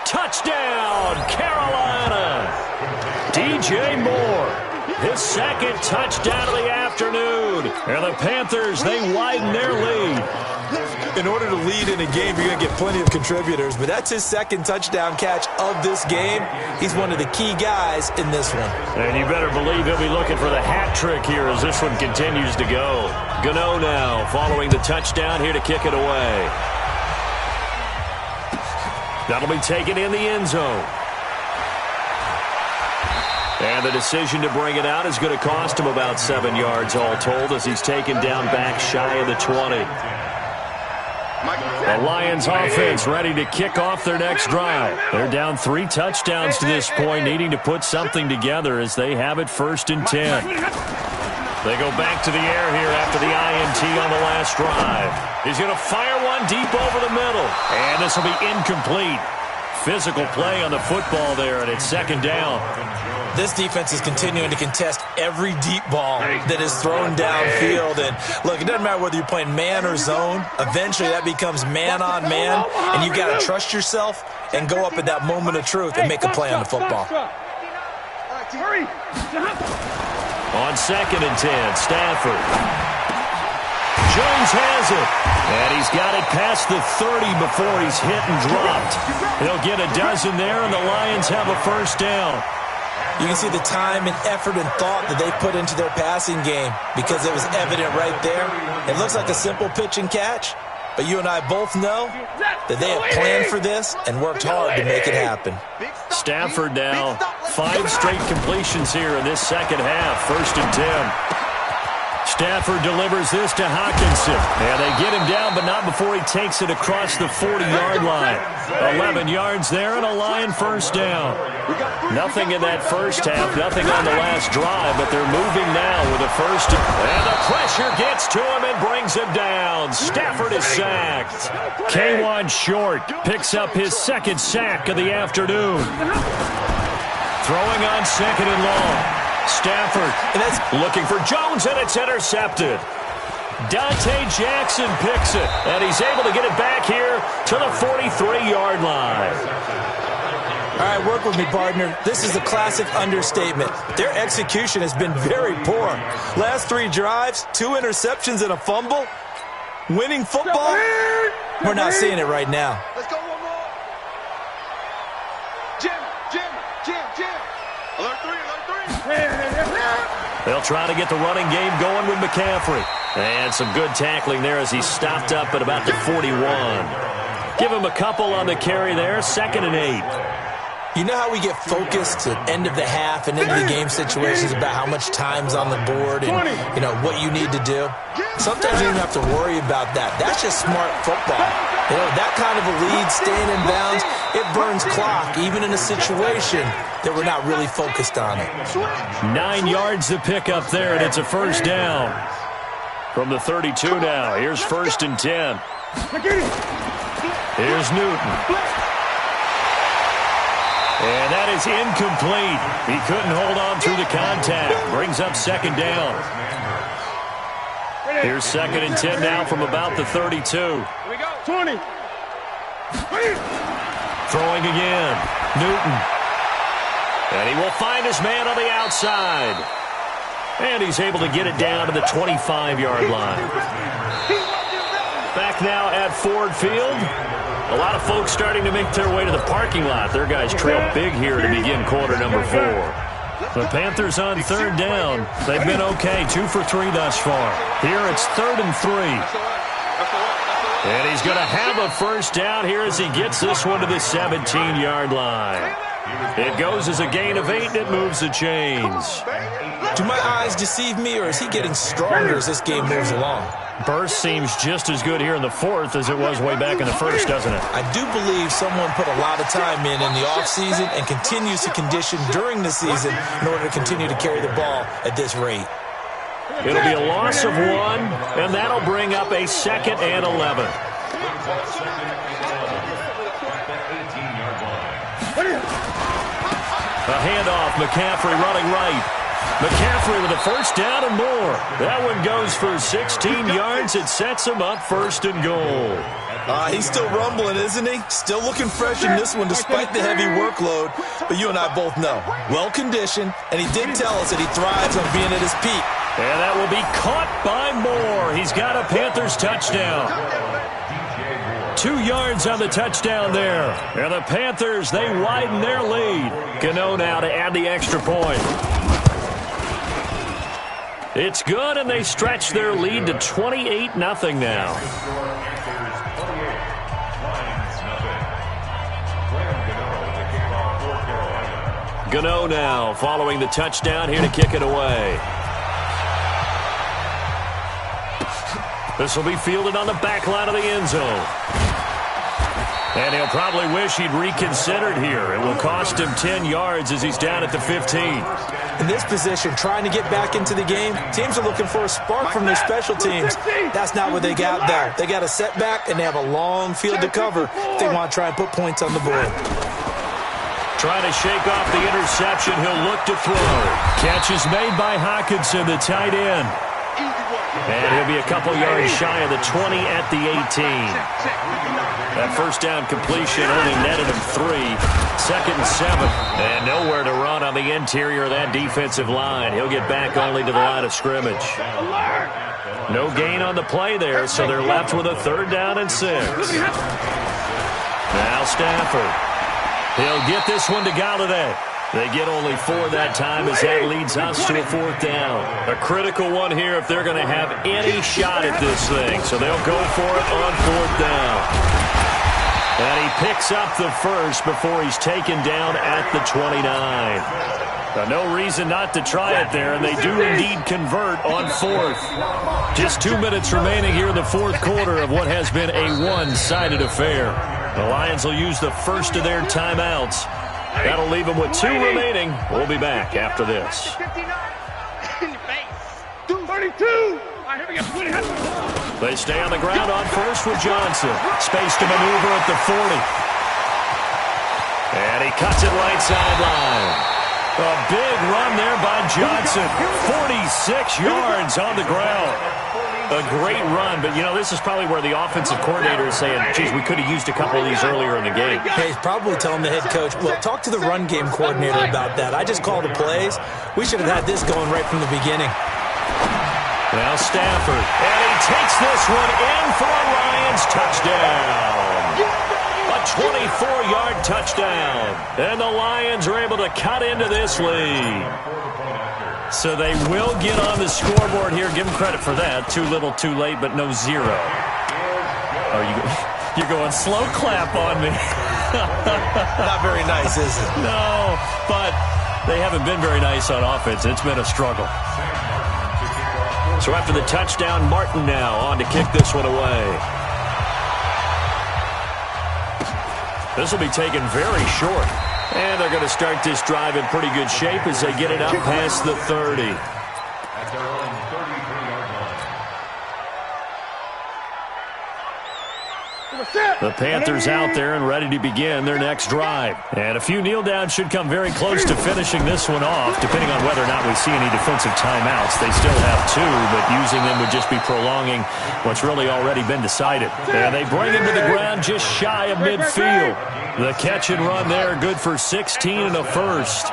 Touchdown, Carolina. DJ Moore. His second touchdown of the afternoon. And the Panthers, they widen their lead. In order to lead in a game, you're going to get plenty of contributors, but that's his second touchdown catch of this game. He's one of the key guys in this one. And you better believe he'll be looking for the hat trick here as this one continues to go. Gano now following the touchdown here to kick it away. That'll be taken in the end zone. And the decision to bring it out is going to cost him about 7 yards all told as he's taken down back shy of the 20. The Lions offense ready to kick off their next drive. They're down 3 touchdowns to this point, needing to put something together as they have it 1st and 10. They go back to the air here after the INT on the last drive. He's going to fire one deep over the middle. And this will be incomplete. Physical play on the football there, and it's 2nd down. This defense is continuing to contest every deep ball that is thrown downfield. And, look, it doesn't matter whether you're playing man or zone. Eventually that becomes man-on-man, and you've got to trust yourself and go up at that moment of truth and make a play on the football. On 2nd and 10, Stafford. Jones has it. And he's got it past the 30 before he's hit and dropped. He'll get a dozen there, and the Lions have a 1st down. You can see the time and effort and thought that they put into their passing game because it was evident right there. It looks like a simple pitch and catch, but you and I both know that they have planned for this and worked hard to make it happen. Stafford now, 5 straight completions here in this second half, 1st and 10. Stafford delivers this to Hockenson. And they get him down, but not before he takes it across the 40-yard line. 11 yards there and a Lion 1st down. Nothing in that first half, nothing on the last drive, but they're moving now with a 1st. And the pressure gets to him and brings him down. Stafford is sacked. K'Wan Short picks up his 2nd sack of the afternoon. Throwing on 2nd and long. Stafford looking for Jones, and it's intercepted. Dante Jackson picks it, and he's able to get it back here to the 43-yard line. All right, work with me, partner. This is a classic understatement. Their execution has been very poor. Last 3 drives, 2 interceptions and a fumble. Winning football? We're not seeing it right now. Let's go one more. Jim. Alert 3. They'll try to get the running game going with McCaffrey. And some good tackling there as he stopped up at about the 41. Give him a couple on the carry there, 2nd and 8. You know how we get focused at end of the half and into the game situations about how much time's on the board and, you know, what you need to do? Sometimes you don't have to worry about that. That's just smart football. You know, that kind of a lead, staying in bounds, it burns clock, even in a situation that we're not really focused on it. 9 yards to pick up there, and it's a 1st down. From the 32 now, here's 1st and 10. Here's Newton. And that is incomplete. He couldn't hold on through the contact. Brings up 2nd down. Here's 2nd and 10 now from about the 32. Here we go. 20. Throwing again. Newton. And he will find his man on the outside. And he's able to get it down to the 25-yard line. Back now at Ford Field. A lot of folks starting to make their way to the parking lot. Their guys trail big here to begin quarter number 4. The Panthers on 3rd down. They've been okay, 2 for 3 thus far. Here it's 3rd and 3. And he's going to have a 1st down here as he gets this one to the 17-yard line. It goes as a gain of 8, and it moves the chains. Do my eyes deceive me, or is he getting stronger as this game moves along? Burst seems just as good here in the 4th as it was way back in the 1st, doesn't it? I do believe someone put a lot of time in the offseason and continues to condition during the season in order to continue to carry the ball at this rate. It'll be a loss of 1, and that'll bring up a 2nd and 11. A handoff, McCaffrey running right. McCaffrey with a first down and more. That one goes for 16 yards. It sets him up first and goal. He's still rumbling, isn't he? Still looking fresh in this one despite the heavy workload. But you and I both know, well-conditioned, and he did tell us that he thrives on being at his peak. And that will be caught by Moore. He's got a Panthers touchdown. 2 yards on the touchdown there. And the Panthers, they widen their lead. Gano now to add the extra point. It's good, and they stretch their lead to 28-0 now. Gano now following the touchdown here to kick it away. This will be fielded on the back line of the end zone. And he'll probably wish he'd reconsidered here. It will cost him 10 yards as he's down at the 15. In this position, trying to get back into the game, teams are looking for a spark from their special teams. That's not what they got there. They got a setback, and they have a long field to cover if they want to try and put points on the board. Trying to shake off the interception. He'll look to throw. Catch is made by Hockenson, the tight end. And he'll be a couple yards shy of the 20 at the 18. That first down completion only netted him 3. 2nd and 7. And nowhere to run on the interior of that defensive line. He'll get back only to the line of scrimmage. No gain on the play there, so they're left with a 3rd down and 6. Now Stafford. He'll get this one to Galladay. They get only 4 that time as that leads us to a 4th down. A critical one here if they're going to have any shot at this thing. So they'll go for it on 4th down. And he picks up the first before he's taken down at the 29. Now, no reason not to try it there, and they do indeed convert on 4th. Just 2 minutes remaining here in the 4th quarter of what has been a one-sided affair. The Lions will use the first of their timeouts. That'll leave them with 2 remaining. We'll be back after this. 32. They stay on the ground on first with Johnson. Space to maneuver at the 40. And he cuts it right sideline. A big run there by Johnson. 46 yards on the ground. A great run, but, you know, this is probably where the offensive coordinator is saying, geez, we could have used a couple of these earlier in the game. Hey, he's probably telling the head coach, well, talk to the run game coordinator about that. I just call the plays. We should have had this going right from the beginning. Now Stafford, and he takes this one in for a Lions touchdown. A 24-yard touchdown. And the Lions are able to cut into this lead. So they will get on the scoreboard here. Give them credit for that. Too little, too late, but no 0. Oh, you're going slow clap on me. Not very nice, is it? No, but they haven't been very nice on offense. It's been a struggle. So after the touchdown, Martin now on to kick this one away. This will be taken very short. And they're going to start this drive in pretty good shape as they get it up past the 30. At their own 33-yard line. The Panthers out there and ready to begin their next drive. And a few kneel downs should come very close to finishing this one off, depending on whether or not we see any defensive timeouts. They still have 2, but using them would just be prolonging what's really already been decided. And they bring him to the ground just shy of midfield. The catch and run there, good for 16 and a first.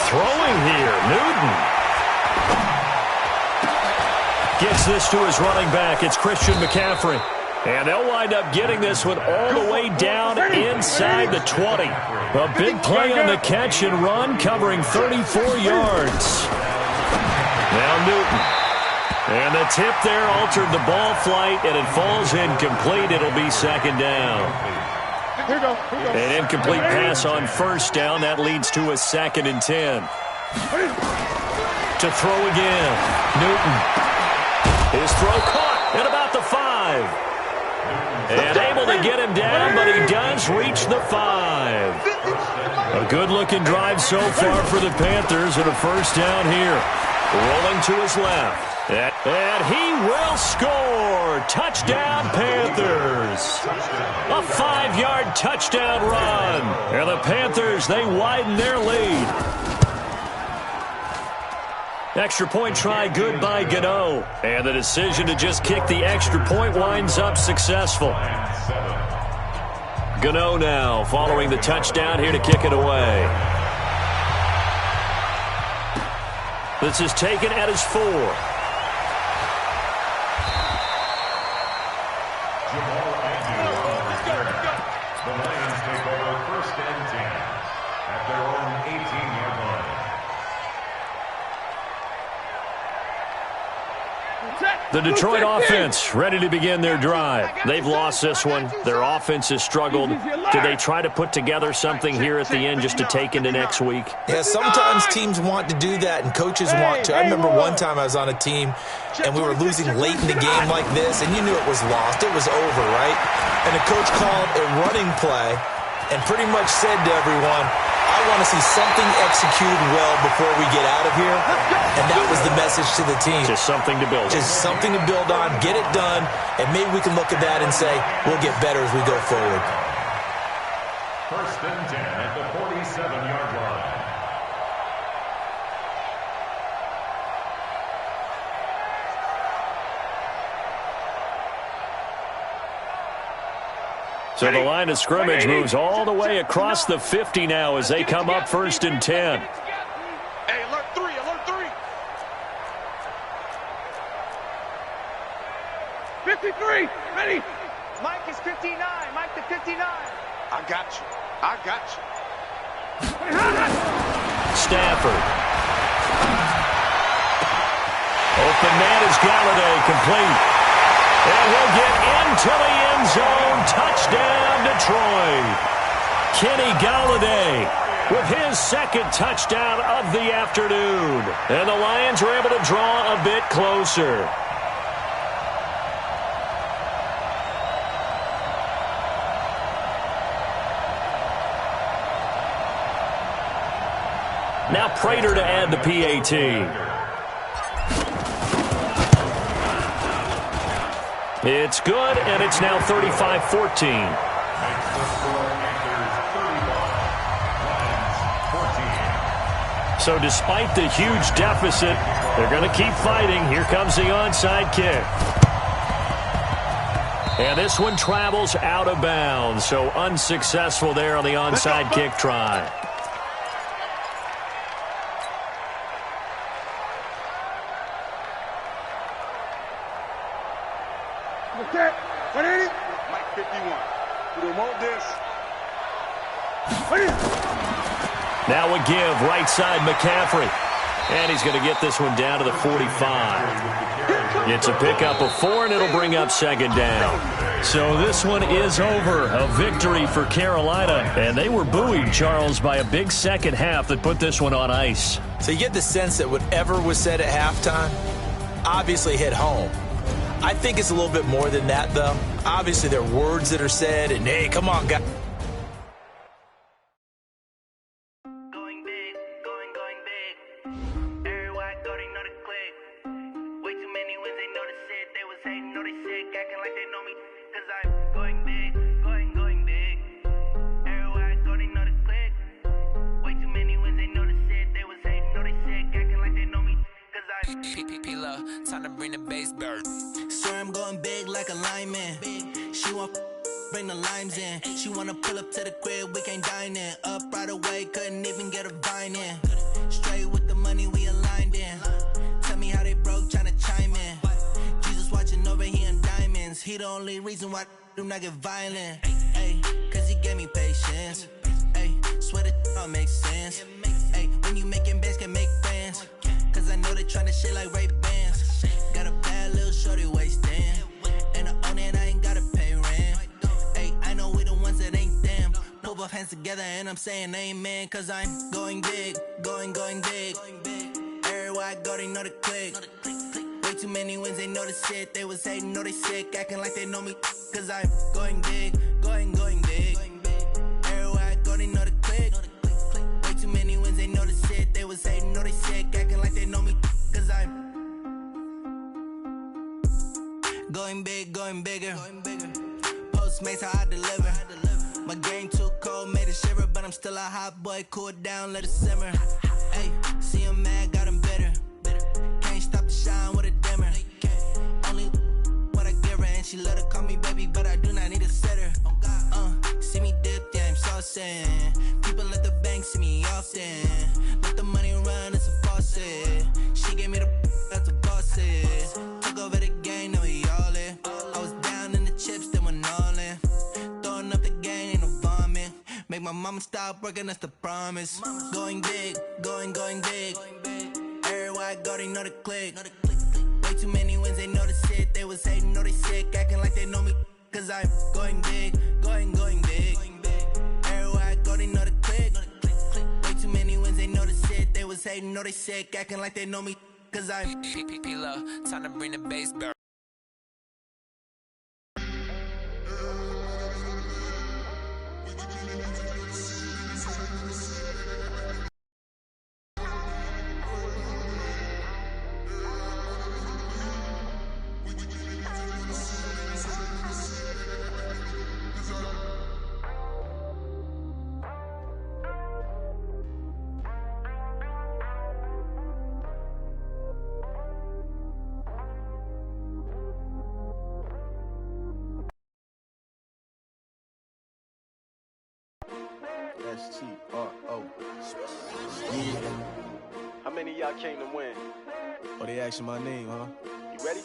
Throwing here, Newton. Gets this to his running back. It's Christian McCaffrey. And they'll wind up getting this one all the way down inside the 20. A big play on the catch and run, covering 34 yards. Now Newton. And the tip there altered the ball flight, and it falls incomplete. It'll be 2nd down. An incomplete pass on 1st down. That leads to a 2nd and 10. To throw again. Newton. His throw caught at about the 5. And able to get him down, but he does reach the 5. A good-looking drive so far for the Panthers, and a 1st down here. Rolling to his left. And he will score. Touchdown, Panthers. A 5-yard touchdown run. And the Panthers, they widen their lead. Extra point try good by Gano. And the decision to just kick the extra point winds up successful. Gano now following the touchdown here to kick it away. This is taken at his 4. The Lions take over 1st and 10 at their own 18-yard line. The Detroit offense ready to begin their drive. They've lost this one. Their offense has struggled. Do they try to put together something here at the end just to take into next week? Yeah, sometimes teams want to do that and coaches want to. I remember one time I was on a team and we were losing late in the game like this, and you knew it was lost. It was over, right? And the coach called a running play and pretty much said to everyone, I want to see something executed well before we get out of here. And that was the message to the team. Just something to build on. Just something to build on, get it done, and maybe we can look at that and say, we'll get better as we go forward. 1st and 10 at the 47-yard line. So the line of scrimmage moves all the way across the 50 now as they come up 1st and 10. Hey, alert 3, alert 3. 53, ready. Mike is 59. Mike to 59. I got you. I got you. Stafford. Open man is Galladay, complete. And he'll get into the end zone. Touchdown, Detroit. Kenny Galladay with his 2nd touchdown of the afternoon. And the Lions are able to draw a bit closer. Now Prater to add the PAT. It's good, and it's now 35-14. So despite the huge deficit, they're going to keep fighting. Here comes the onside kick. And this one travels out of bounds, so unsuccessful there on the onside kick try. Okay, what is it? Mike 51. We don't want this. What is it? Now a give, right side McCaffrey. And he's going to get this one down to the 45. It's a pickup of 4, and it'll bring up 2nd down. So this one is over. A victory for Carolina. And they were buoyed, Charles, by a big second half that put this one on ice. So you get the sense that whatever was said at halftime obviously hit home. I think it's a little bit more than that, though. Obviously, there are words that are said, and hey, come on, guys. Going big, going big. Everywhere I go, they know the click. Way too many wins, they know the shit. They was hating, know they sick, acting like they know me. Cause I'm going big, going big. Everywhere I go, they know the click. Way too many wins, they know the shit. They was hating, know they sick, acting like they know me. Cause I'm P-P-P-Love, time to bring the bass bird. Swear I'm going big like a lineman. She want bring the limes in. She wanna pull up to the crib, we can't dine in. Up right away, couldn't even get a vine in. Straight with the money we aligned in. Tell me how they broke, tryna chime in. Jesus watching over here in diamonds. He the only reason why do not get violent. Ay, cause he gave me patience. Ay, swear that all makes sense. Ay, when you making bands, can make friends. Cause I know they tryna shit like Ray-Bans. Got a bad little shorty wasting. And I own it, I ain't gotta pay rent. Ay, I know we the ones that ain't them. Put both hands together and I'm saying amen. Cause I'm going big, going big. Everywhere I go, they know the click. Way too many wins, they know the shit. They was hating, know they sick, acting like they know me. Cause I'm going big, going big. Everywhere I go, they know the click. Way too many wins, they know the shit. They was hating, know they sick, acting like they know me. Cause I'm going big, going bigger. Postmates how I deliver. My game too cold, made it shiver, but I'm still a hot boy. Cool it down, let it simmer. Hey, see him mad, got him bitter. I'ma stop working, that's the promise. Going big, going big. Everywhere I go, they know the click. Way too many wins, they know the shit. They was hating, know they sick, acting like they know me. Cause I'm going big, going big. Everywhere I go, they know the click. Way too many wins, they know the shit. They was hating, know they sick, acting like they know me. Cause I'm P-P-P-Love, time to bring the bass back. S-T-R-O. Yeah. How many of y'all came to win? Oh, they asking my name, huh? You ready?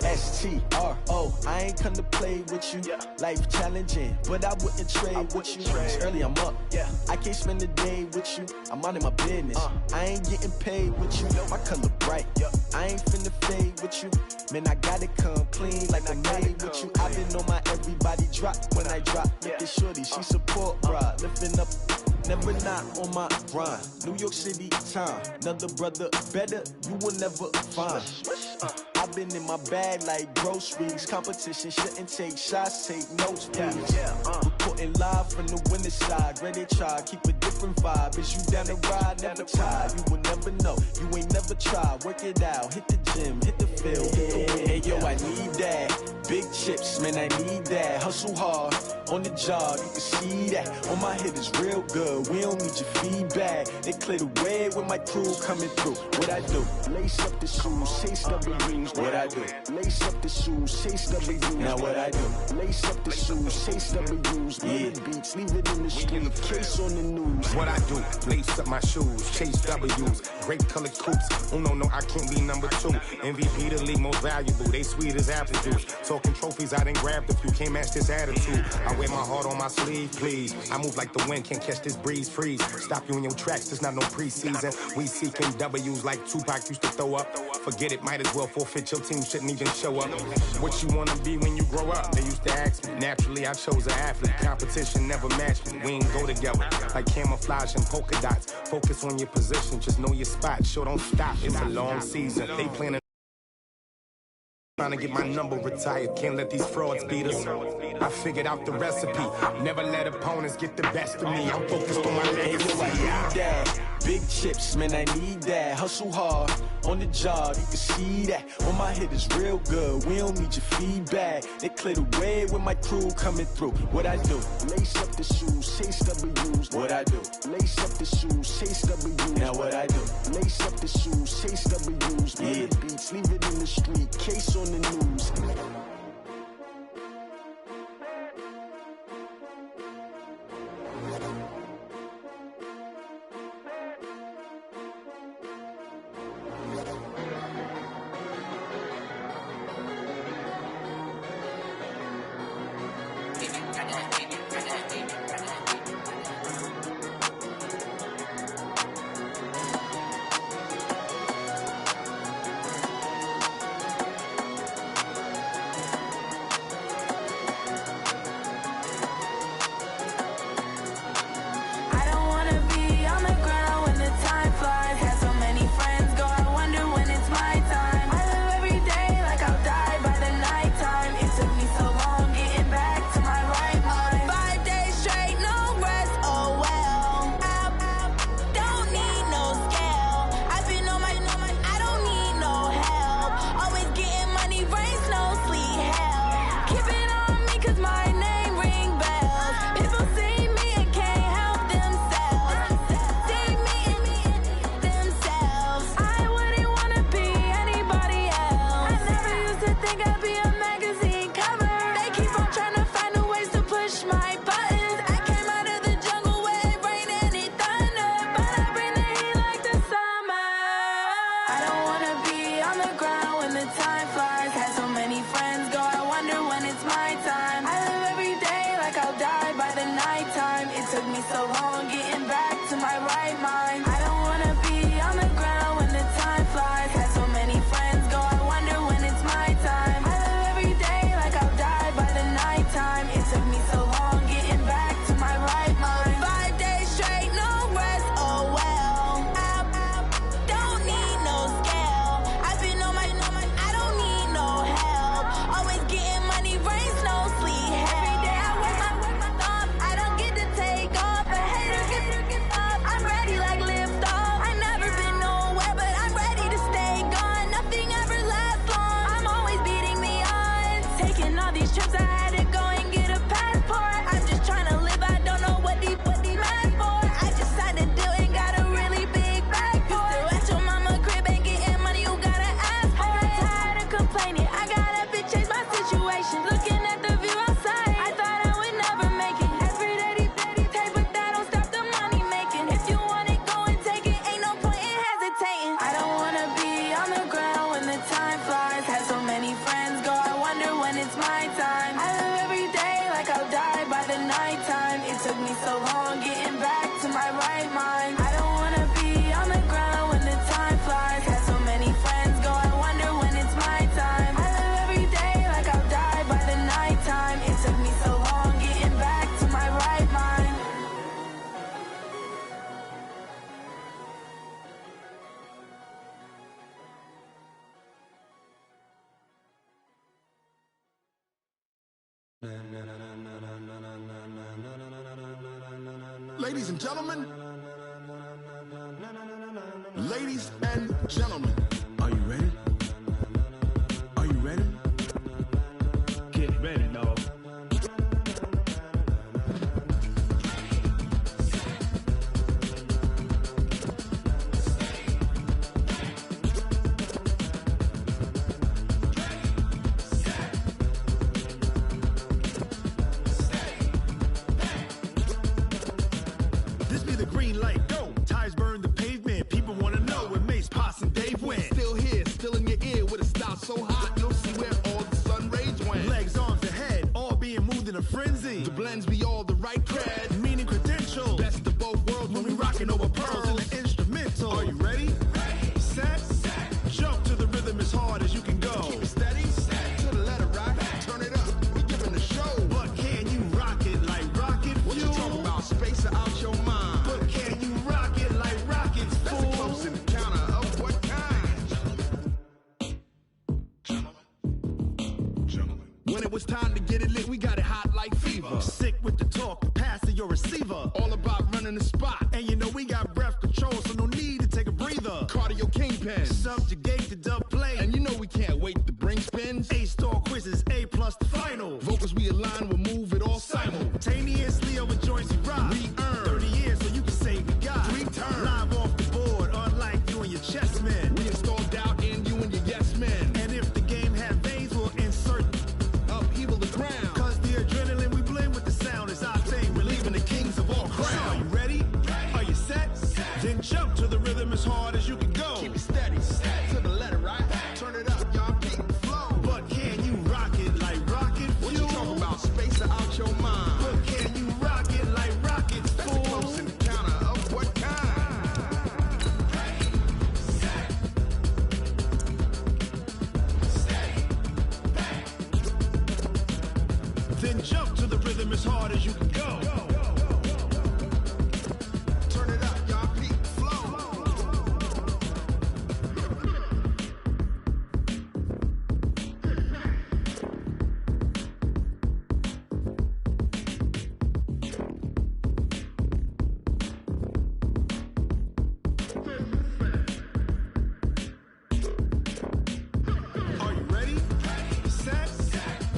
S-T-R-O. I ain't come to play with you. Yeah. Life challenging, but I wouldn't trade with you. It's early, I'm up. Yeah. I can't spend the day with you. I'm minding my business. I ain't getting paid with you. My color bright. I ain't finna fade with you. Man, I gotta come clean like I'm made with you. I've been on my everybody drop when I drop. Look at shorty, she support, bruh. Lifting up, never not on my grind. New York City time, another brother better, you will never find. I've been in my bag like groceries. Competition shouldn't take shots, take notes, please. Reporting live from the winning side. Ready to try, keep a different vibe. Is you down the ride, never tired. You will never know, you ain't never tried. Work it out, hit the gym, hit the field, hit the wind. Hey yo, I need that. Big chips, man, I need that. Hustle hard, on the job, you can see that. On my hit is real good, we don't need your feedback. They clear the way with my crew coming through. What I do? Lace up the shoes, chase W's. What I do? Lace up the shoes, chase W's. Now what I do? Lace up the shoes, chase W's. Yeah. Beats, leave it in the street, case on the news. What I do? Lace up my shoes, chase W's. Great colored coops. Oh no, I can't be number 2. MVP the league most valuable. They sweet as apple juice. Talking trophies, I done grabbed a few. Can't match this attitude. I wear my heart on my sleeve, please. I move like the wind, can't catch this breeze, freeze. Stop you in your tracks, there's not no preseason. We seeking W's like Tupac used to throw up. Forget it, might as well forfeit. Your team shouldn't even show up. What you wanna be when you grow up? They used to ask me. Naturally, I chose an athlete. Competition never matched me. We ain't go together like camouflage and polka dots. Focus on your position, just know your spot. Sure, don't stop. It's a long season. They planning. Trying to get my number retired, can't let these frauds beat us. I figured out the recipe, never let opponents get the best of me. I'm focused on my legacy. I need that. Big chips, man, I need that. Hustle hard, on the job, you can see that. On my hit is real good, we don't need your feedback. They clear the way with my crew coming through. What I do? Lace up the shoes, chase W's. What I do? Lace up the shoes, chase W's. Now what I do? Lace up the shoes, chase W's. Yeah. Beats, leave it in the street, case on the news. don't wanna be on the ground when the time flies. Had so many friends go, I wonder when it's my time. I live every day like I'll die by the nighttime. It took me so long getting back to my right mind. I don't wanna be on the ground when the time flies. Had so many friends go, I wonder when it's my time. I live every day like I'll die by the nighttime. It took me so long getting back to my right mind. Ladies and gentlemen, ladies and gentlemen, are you ready? Are you ready? Get ready, dog. This be the green light, go. Tires burn the pavement. People wanna know where Mace, Potts, and Dave went. Still here, still in your ear with a style so hot, you'll see where all the sun rays went. Legs, arms, ahead, all being moved in a frenzy. The blends be all the right cred, meaning credentials. Best of both worlds when we rockin' over pearls in the instrumental. Are you ready? Set, jump to the rhythm as hard as you can go. Keep it steady, to the letter right, turn it up, we giving the show. But can you rock it like rocket fuel? What you talking about, space out your mind? But can you rock it like rockets, fool? That's a close encounter of what kind? Gentlemen. When it was time to get it lit, we got it hot like fever. Sick with the talk, pass to your receiver. All about running the spot. And you know we got breath control, so no need to take a breather. Cardio kingpin, subjugate the dub play. And you know we can't wait to bring spins. A-star quizzes, A+ the final. Vocals we align, we'll move it all simultaneously over joints we rock. We earn 30 years, so you can say we got 3 turns. Live off the board, unlike you and your chess men. We install doubt in you and your yes men. And if the game had veins, we'll insert upheaval the crown. Cause the adrenaline we blend with the sound is our thing. Relieving the kings of all crowns. So are you ready? Are you set? Then jump to the rhythm as hard as you can go. Keep it steady, to the letter right. Turn it up, y'all, beat the flow. But can you rock it like rocket fuel? What you talking about, space out your mind? But can you rock it like rockets, fool? That's a close encounter of what kind? Then jump to the rhythm as hard as you can go. Turn it up, y'all, beat the flow. Are you ready? Set,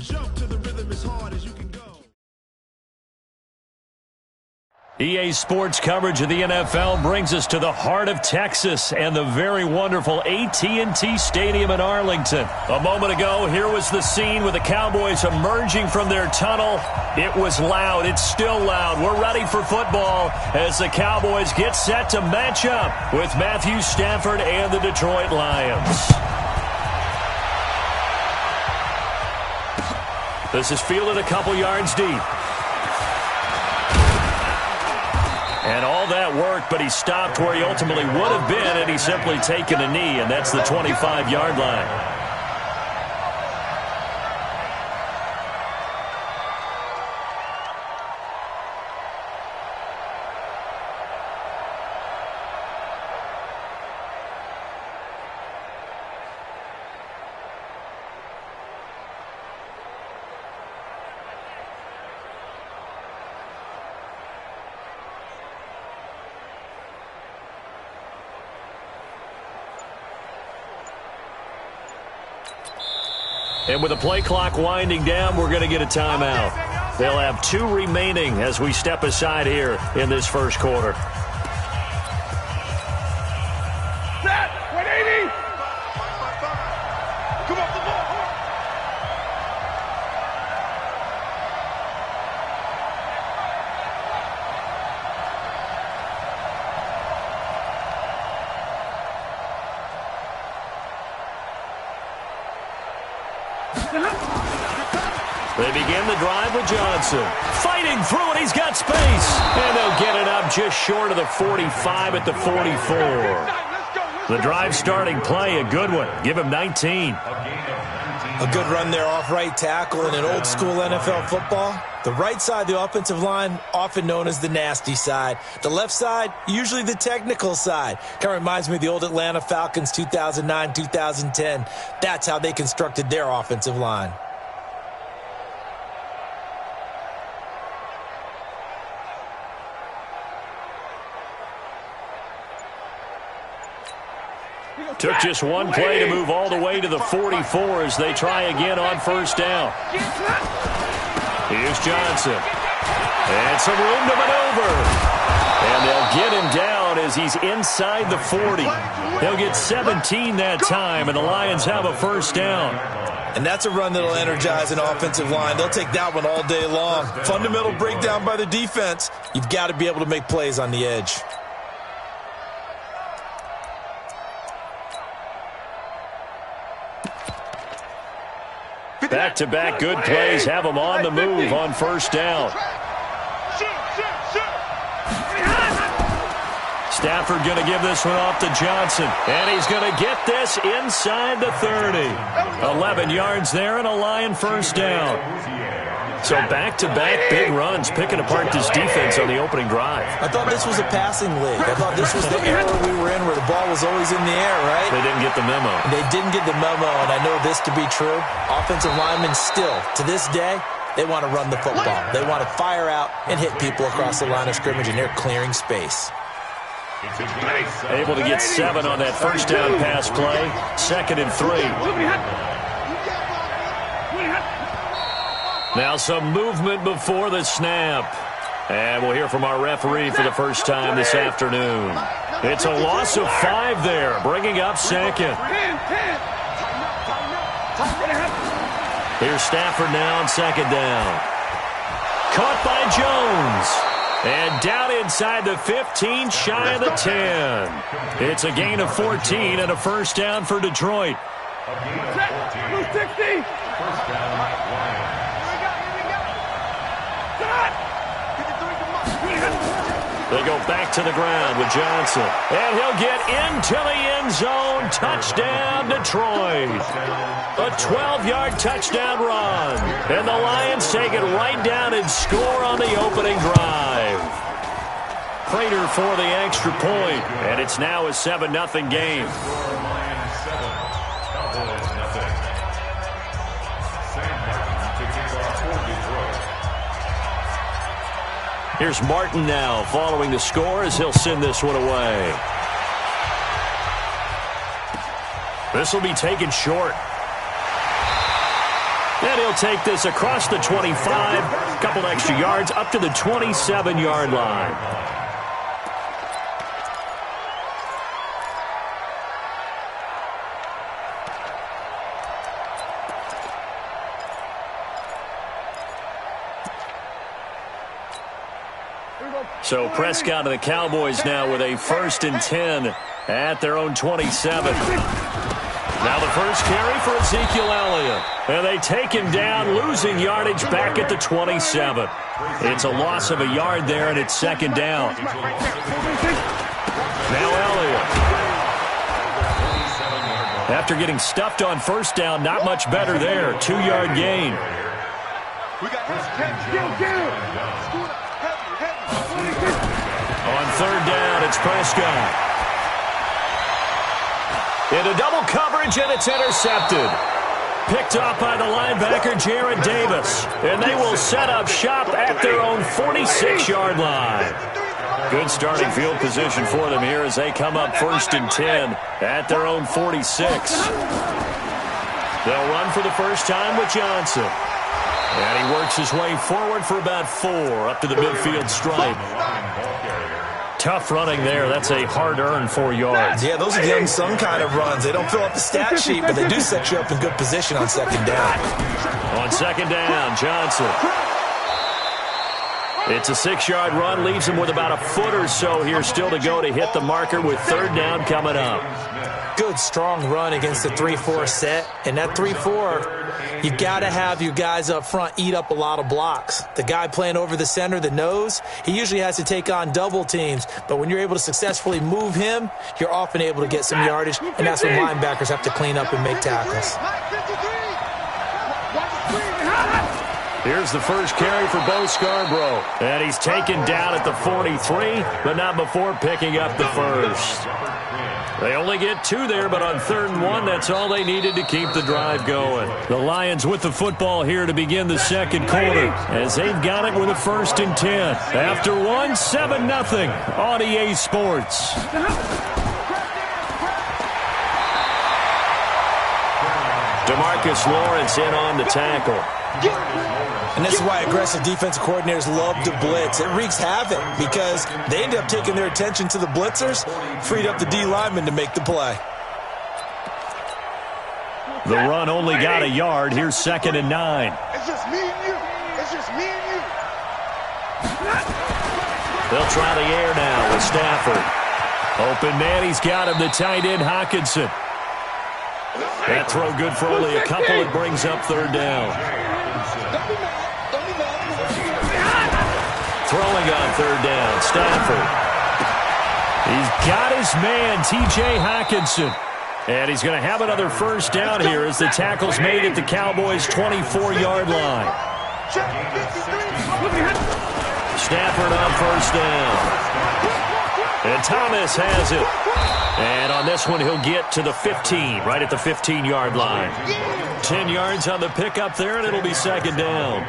jump to the rhythm as hard as you can go. EA Sports coverage of the NFL brings us to the heart of Texas and the very wonderful AT&T Stadium in Arlington. A moment ago, here was the scene with the Cowboys emerging from their tunnel. It was loud. It's still loud. We're ready for football as the Cowboys get set to match up with Matthew Stafford and the Detroit Lions. This is fielded a couple yards deep. And all that worked, but he stopped where he ultimately would have been had he simply taken a knee, and that's the 25-yard line. And with the play clock winding down, we're going to get a timeout. They'll have 2 remaining as we step aside here in this first quarter. Set! 180! Come off the ball! They begin the drive with Johnson. Fighting through, and he's got space. And they'll get it up just short of the 45 at the 44. The drive starting play, a good one. Give him 19. A good run there off right tackle in an old-school NFL football. The right side of the offensive line, often known as the nasty side. The left side, usually the technical side. Kind of reminds me of the old Atlanta Falcons 2009, 2010. That's how they constructed their offensive line. Took just one play to move all the way to the 44 as they try again on first down. Here's Johnson. And some room to maneuver. And they'll get him down as he's inside the 40. He'll get 17 that time, and the Lions have a first down. And that's a run that'll energize an offensive line. They'll take that one all day long. Fundamental breakdown by the defense. You've got to be able to make plays on the edge. Back-to-back good plays have them on the move on first down. Stafford going to give this one off to Johnson. And he's going to get this inside the 30. 11 yards there and a Lion first down. So back-to-back big runs, picking apart this defense on the opening drive. I thought this was a passing league. I thought this was the era we were in where the ball was always in the air, right? They didn't get the memo. They didn't get the memo, and I know this to be true. Offensive linemen still, to this day, they want to run the football. They want to fire out and hit people across the line of scrimmage, and they're clearing space. Able to get 7 on that first down pass play. 2nd and 3. Now some movement before the snap. And we'll hear from our referee for the first time this afternoon. It's a loss of 5 there, bringing up 2nd. Here's Stafford now on 2nd down. Caught by Jones. And down inside the 15, shy of the 10. It's a gain of 14 and a first down for Detroit. First down, Lions. They go back to the ground with Johnson. And he'll get into the end zone. Touchdown, Detroit. A 12-yard touchdown run. And the Lions take it right down and score on the opening drive. Prater for the extra point. And it's now a 7-0 game. Here's Martin now following the score as he'll send this one away. This will be taken short. And he'll take this across the 25, a couple extra yards up to the 27-yard line. So Prescott and the Cowboys now with a 1st and 10 at their own 27. Now the first carry for Ezekiel Elliott. And they take him down, losing yardage back at the 27. It's a loss of a yard there, and it's 2nd down. Now Elliott. After getting stuffed on first down, not much better there. 2-yard gain. On 3rd down, it's Prescott. Into double coverage, and it's intercepted. Picked off by the linebacker, Jared Davis. And they will set up shop at their own 46-yard line. Good starting field position for them here as they come up 1st and 10 at their own 46. They'll run for the first time with Johnson. And he works his way forward for about 4 up to the midfield stripe. Tough running there. That's a hard-earned 4 yards. Yeah, those are the unsung kind of runs. They don't fill up the stat sheet, but they do set you up in good position on 2nd down. On 2nd down, Johnson. It's a 6-yard run. Leaves him with about a foot or so here still to go to hit the marker with 3rd down coming up. good, strong run against the 3-4 set. And that 3-4, you got to have your guys up front eat up a lot of blocks. The guy playing over the center, the nose, he usually has to take on double teams. But when you're able to successfully move him, you're often able to get some yardage, and that's when linebackers have to clean up and make tackles. Here's the first carry for Bo Scarborough. And he's taken down at the 43, but not before picking up the first. They only get 2 there, but on 3rd and 1, that's all they needed to keep the drive going. The Lions with the football here to begin the second quarter, as they've got it with a 1st and 10. After 1, 7-0 on EA Sports. DeMarcus Lawrence in on the tackle. And this is why aggressive defensive coordinators love to blitz. It wreaks havoc because they end up taking their attention to the blitzers, freed up the D lineman to make the play. The run only got a yard. Here's 2nd and 9. It's just me and you. It's just me and you. They'll try the air now with Stafford. Open man, he's got him, the tight end Hockenson. That throw good for only a couple. It brings up 3rd down. Throwing on 3rd down, Stafford. He's got his man, T.J. Hockenson. And he's going to have another 1st down here as the tackle's made at the Cowboys' 24-yard line. Stafford on 1st down. And Thomas has it. And on this one, he'll get to the 15, right at the 15-yard line. 10 yards on the pickup there, and it'll be 2nd down.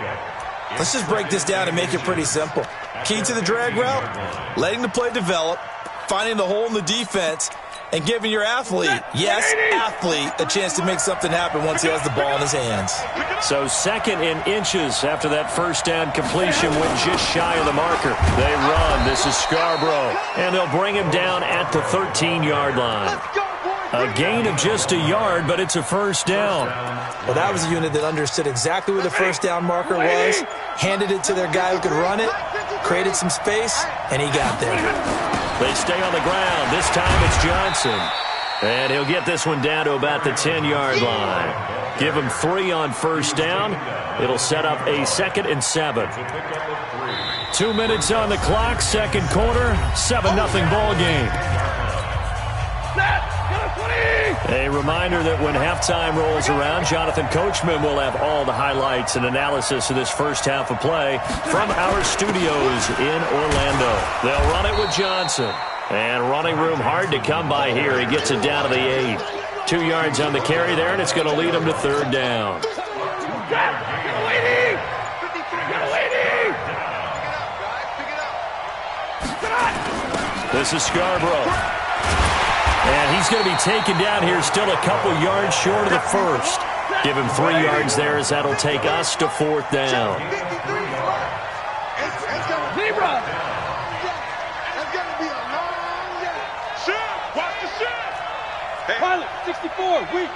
Let's just break this down and make it pretty simple. Key to the drag route, letting the play develop, finding the hole in the defense, and giving your athlete, yes, athlete, a chance to make something happen once he has the ball in his hands. So 2nd and inches after that 1st down completion went just shy of the marker. They run. This is Scarborough. And they'll bring him down at the 13-yard line. A gain of just a yard, but it's a 1st down. Well, that was a unit that understood exactly where the 1st down marker was, handed it to their guy who could run it, created some space, and he got there. They stay on the ground. This time it's Johnson. And he'll get this one down to about the 10-yard line. Give him 3 on 1st down. It'll set up a 2nd and 7. 2 minutes on the clock, 2nd quarter, 7-0 ball game. A reminder that when halftime rolls around, Jonathan Coachman will have all the highlights and analysis of this first half of play from our studios in Orlando. They'll run it with Johnson. And running room hard to come by here. He gets it down to the 8. 2 yards on the carry there, and it's going to lead him to 3rd down. This is Scarborough. And he's going to be taken down here, still a couple yards short of the 1st. Give him 3 yards there as that'll take us to 4th down. Pilot, 64, weak.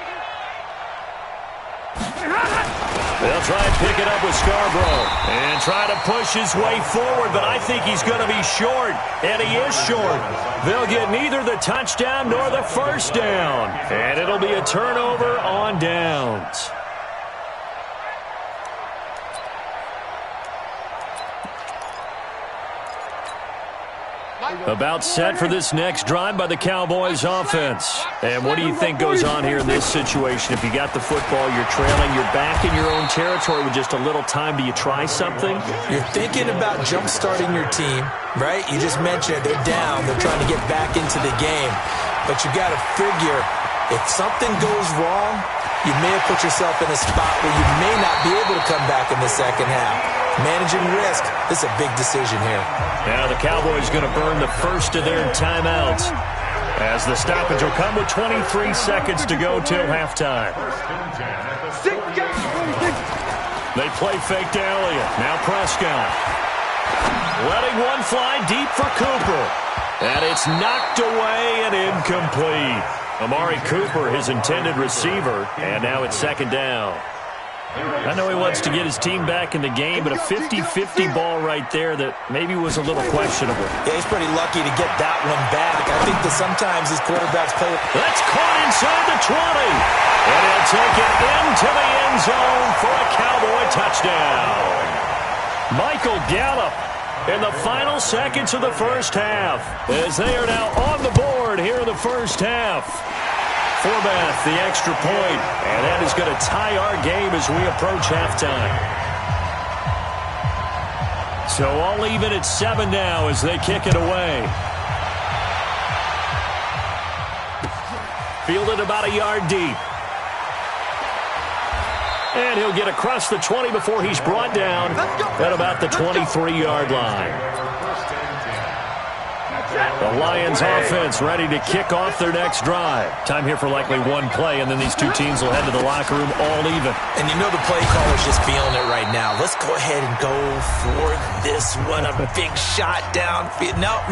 They'll try and pick it up with Scarborough and try to push his way forward, but I think he's going to be short, and he is short. They'll get neither the touchdown nor the 1st down, and it'll be a turnover on downs. About set for this next drive by the Cowboys offense. And what do you think goes on here in this situation? If you got the football, you're trailing, you're back in your own territory with just a little time. Do you try something? You're thinking about jump-starting your team, right? You just mentioned they're down. They're trying to get back into the game. But you got to figure if something goes wrong, you may have put yourself in a spot where you may not be able to come back in the second half. Managing risk, this is a big decision here. Now the Cowboys going to burn the first of their timeouts as the stoppage will come with 23 seconds to go till halftime. They play fake to Elliott. Now Prescott. Letting one fly deep for Cooper. And it's knocked away and incomplete. Amari Cooper, his intended receiver, and now it's 2nd down. I know he wants to get his team back in the game, but a 50-50 ball right there that maybe was a little questionable. Yeah, he's pretty lucky to get that one back. I think that sometimes his quarterbacks play. That's caught inside the 20. And he'll take it into the end zone for a Cowboy touchdown. Michael Gallup in the final seconds of the first half, as they are now on the board here in the first half. Forbath, the extra point, and that is going to tie our game as we approach halftime. So all even at 7 now as they kick it away. Fielded about a yard deep. And he'll get across the 20 before he's brought down at about the 23-yard line. The Lions offense ready to kick off their next drive. Time here for likely one play, and then these two teams will head to the locker room all even. And you know the play caller's just feeling it right now. Let's go ahead and go for this one. A big shot downfield. Nope.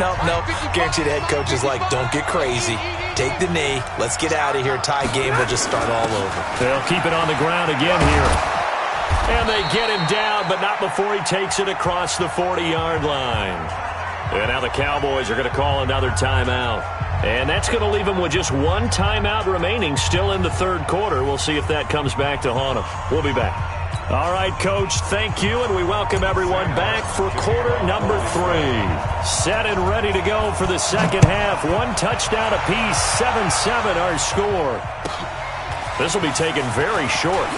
Guarantee the head coach is like, don't get crazy. Take the knee. Let's get out of here. Tie game will just start all over. They'll keep it on the ground again here. And they get him down, but not before he takes it across the 40-yard line. And now the Cowboys are going to call another timeout. And that's going to leave them with just one timeout remaining still in the third quarter. We'll see if that comes back to haunt them. We'll be back. All right, Coach, thank you, and we welcome everyone back for quarter number 3. Set and ready to go for the second half. One touchdown apiece, 7-7 our score. This will be taken very short.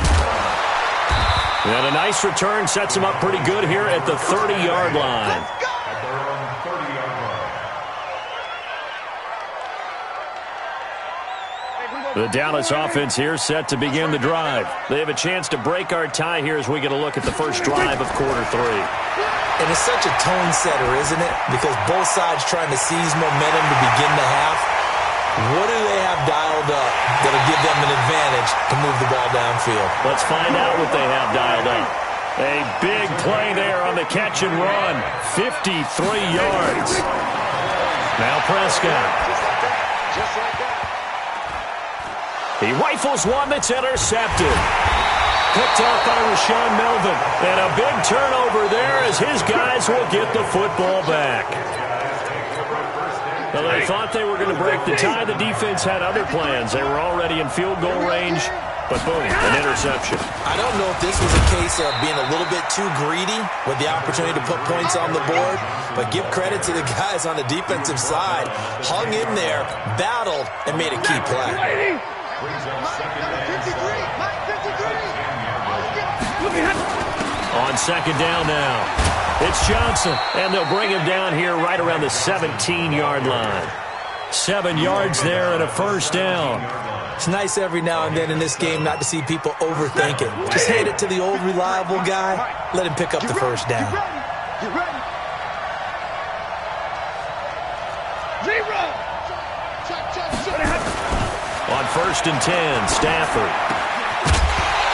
And a nice return sets them up pretty good here at the 30-yard line. The Dallas offense here set to begin the drive. They have a chance to break our tie here as we get a look at the first drive of quarter 3. And it's such a tone setter, isn't it? Because both sides trying to seize momentum to begin the half. What do they have dialed up that'll give them an advantage to move the ball downfield? Let's find out what they have dialed up. A big play there on the catch and run. 53 yards. Now Prescott. Just like that. He rifles one that's intercepted. Picked off by Rashawn Melvin. And a big turnover there as his guys will get the football back. Well, they thought they were going to break the tie. The defense had other plans. They were already in field goal range. But boom, an interception. I don't know if this was a case of being a little bit too greedy with the opportunity to put points on the board, but give credit to the guys on the defensive side. Hung in there, battled, and made a key play. On second down now, it's Johnson, and they'll bring him down here right around the 17-yard line. 7 yards there and a first down. It's nice every now and then in this game not to see people overthink it. Just hand it to the old reliable guy. Let him pick up the first down. On first and 10, Stafford.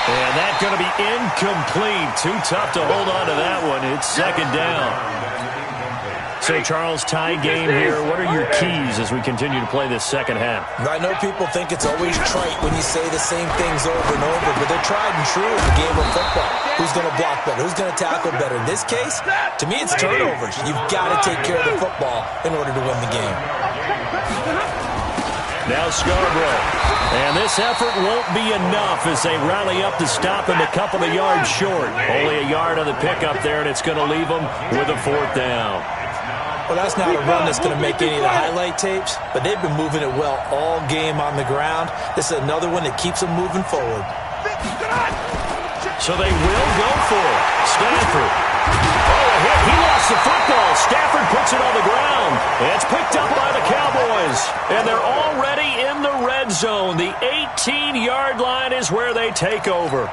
And that's going to be incomplete. Too tough to hold on to that one. It's second down. So, Charles, tie game here. What are your keys as we continue to play this second half? I know people think it's always trite when you say the same things over and over, but they're tried and true in the game of football. Who's going to block better? Who's going to tackle better? In this case, to me, it's turnovers. You've got to take care of the football in order to win the game. Now Scarborough. And this effort won't be enough as they rally up to stop him a couple of yards short. Only a yard on the pickup there, and it's going to leave them with a fourth down. Well, that's not a run that's going to make any of the highlight tapes, but they've been moving it well all game on the ground. This is another one that keeps them moving forward. So they will go for it. Stafford. Oh, a hit. He lost the football. Stafford puts it on the ground. It's picked up by the Cowboys. And they're already in the red zone. The 18-yard line is where they take over.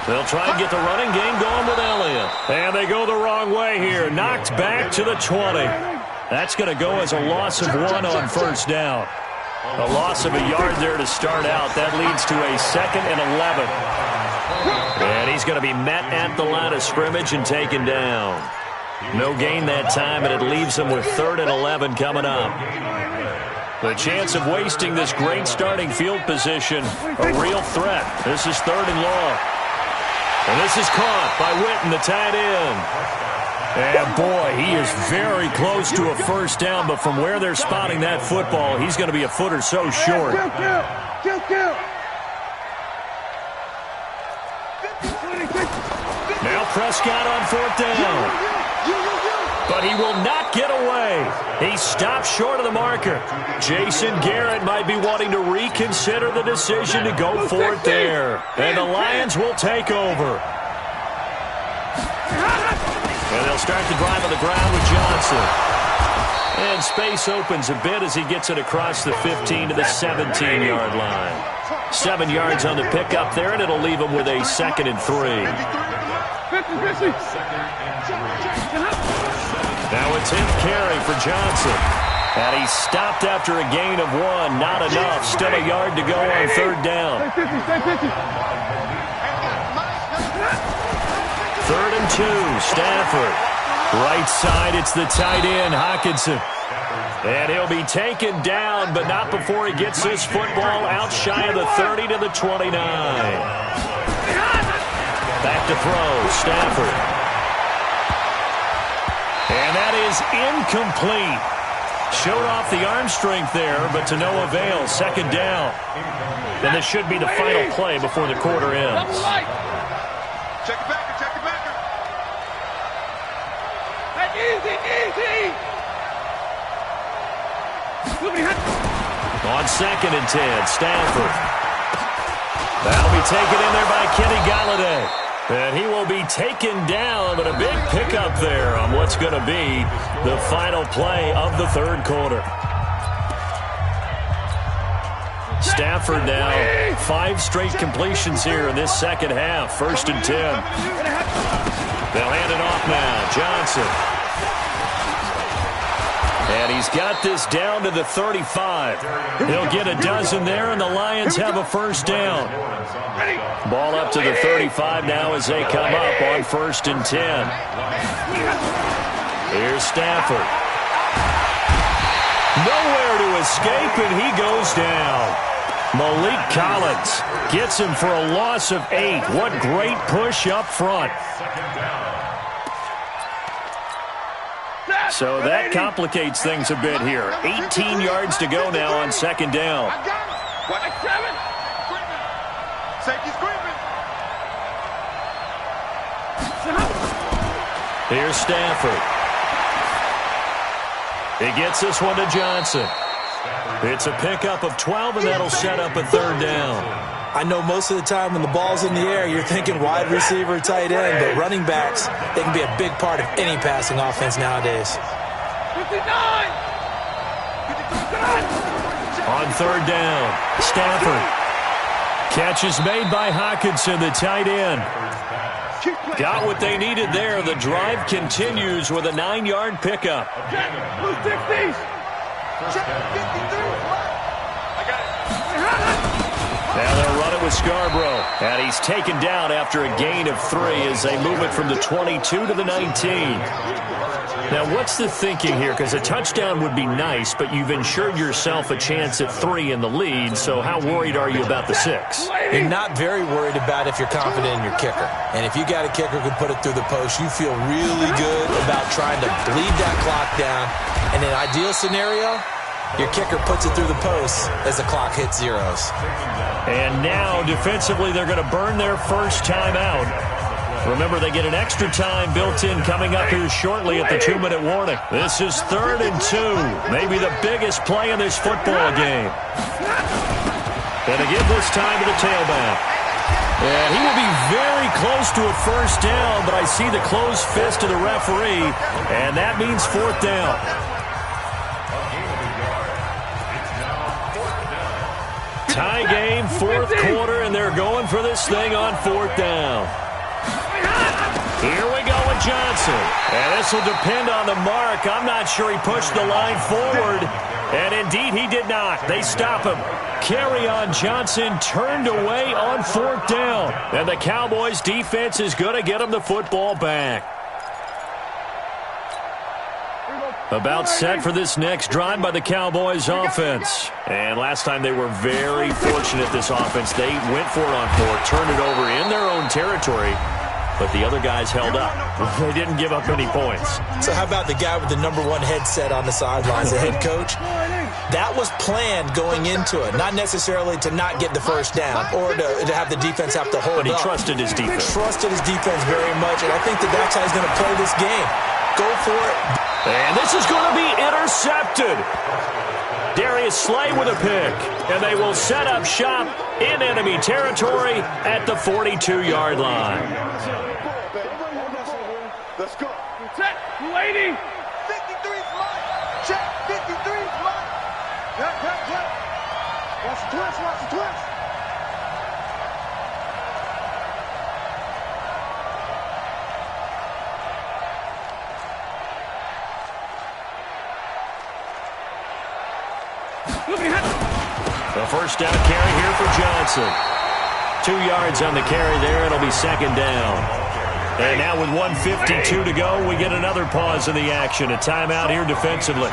They'll try and get the running game going with Elliott. And they go the wrong way here. Knocked back to the 20. That's going to go as a loss of 1 on first down. A loss of a yard there to start out. That leads to a 2nd and 11. And he's going to be met at the line of scrimmage and taken down. No gain that time, and it leaves him with 3rd and 11 coming up. The chance of wasting this great starting field position, a real threat. This is 3rd and long. And this is caught by Witten, the tight end. And, boy, he is very close to a first down, but from where they're spotting that football, he's going to be a foot or so short. Now Prescott on 4th down. But he will not get away. He stopped short of the marker. Jason Garrett might be wanting to reconsider the decision to go for it there. And the Lions will take over. And they'll start the drive on the ground with Johnson. And space opens a bit as he gets it across the 15 to the 17-yard line. 7 yards on the pickup there, and it'll leave him with a 2nd and 3. Now a 10th carry for Johnson. And he stopped after a gain of 1. Not enough. Still a yard to go on 3rd down. 3rd and 2. Stafford. Right side, it's the tight end, Hockenson. And he'll be taken down, but not before he gets this football out shy of the 30 to the 29. Back to throw, Stafford. And that is incomplete. Showed off the arm strength there, but to no avail. 2nd down. And this should be the final play before the quarter ends. Check it back, check it back. Easy. On 2nd and 10, Stafford. That'll be taken in there by Kenny Golladay. And he will be taken down, but a big pickup there on what's going to be the final play of the 3rd quarter. Stafford now 5 straight completions here in this 2nd half. 1st and 10. They'll hand it off now. Johnson. And he's got this down to the 35. He'll get a dozen there, and the Lions have a 1st down. Ball up to the 35 now as they come up on 1st and 10. Here's Stafford. Nowhere to escape, and he goes down. Malik Collins gets him for a loss of 8. What great push up front. So that complicates things a bit here. 18 yards to go now on 2nd down. Here's Stafford. He gets this one to Johnson. It's a pickup of 12, and that'll set up a 3rd down. I know most of the time when the ball's in the air, you're thinking wide receiver, tight end, but running backs, they can be a big part of any passing offense nowadays. 59! On 3rd down, Stafford. Catch is made by Hockenson, the tight end. Got what they needed there. The drive continues with a 9-yard pickup. Blue 60s! Now they'll run it with Scarborough. And he's taken down after a gain of 3 as they move it from the 22 to the 19. Now, what's the thinking here? Because a touchdown would be nice, but you've ensured yourself a chance at 3 in the lead, so how worried are you about the 6? You're not very worried about if you're confident in your kicker. And if you got a kicker who can put it through the post, you feel really good about trying to bleed that clock down. In an ideal scenario, your kicker puts it through the post as the clock hits zeros. And now, defensively, they're going to burn their first time out. Remember, they get an extra time built in coming up here shortly at the 2-minute warning. This is 3rd and 2, maybe the biggest play in this football game. And again this time to the tailback. And he will be very close to a 1st down, but I see the closed fist of the referee, and that means 4th down. Tie game, 4th quarter, and they're going for this thing on 4th down. Here we go with Johnson. And this will depend on the mark. I'm not sure he pushed the line forward. And indeed, he did not. They stop him. Carry on Johnson turned away on 4th down. And the Cowboys defense is going to get him the football back. About set for this next drive by the Cowboys offense. And last time they were very fortunate, this offense. They went for it on fourth, turned it over in their own territory, but the other guys held up. They didn't give up any points. So how about the guy with the number 1 headset on the sidelines, the head coach? That was planned going into it, not necessarily to not get the first down or to have the defense have to hold up. But he trusted his defense. Trusted his defense very much, and I think that that's how he's going to play this game. Go for it. And this is going to be intercepted. Darius Slay with a pick. And they will set up shop in enemy territory at the 42-yard line. Let's go. Check. 280. 53's mine. Check. 53's mine. Check. Watch the twist. Watch the twist. The first down carry here for Johnson. 2 yards on the carry there. It'll be second down. And now with 1:52 to go, we get another pause in the action. A timeout here defensively.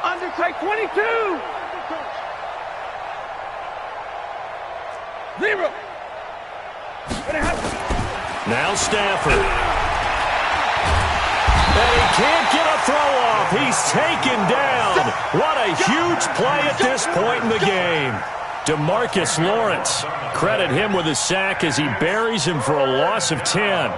Undertake 22. 0. Now Stafford. And he can't get a throw off. He's taken down. What a huge play at this point in the game. DeMarcus Lawrence. Credit him with a sack as he buries him for a loss of 10.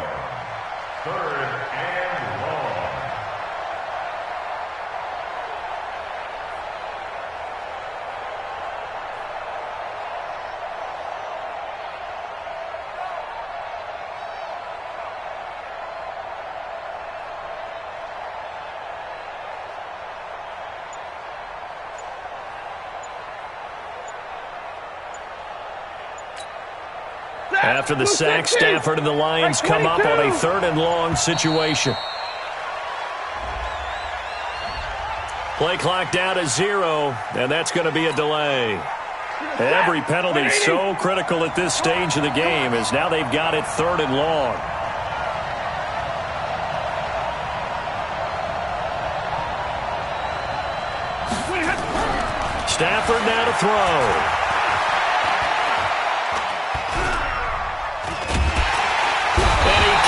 After the sack, Stafford and the Lions come up on a 3rd and long situation. Play clock down to 0, and that's going to be a delay. Every penalty is so critical at this stage of the game as now they've got it 3rd and long. Stafford now to throw.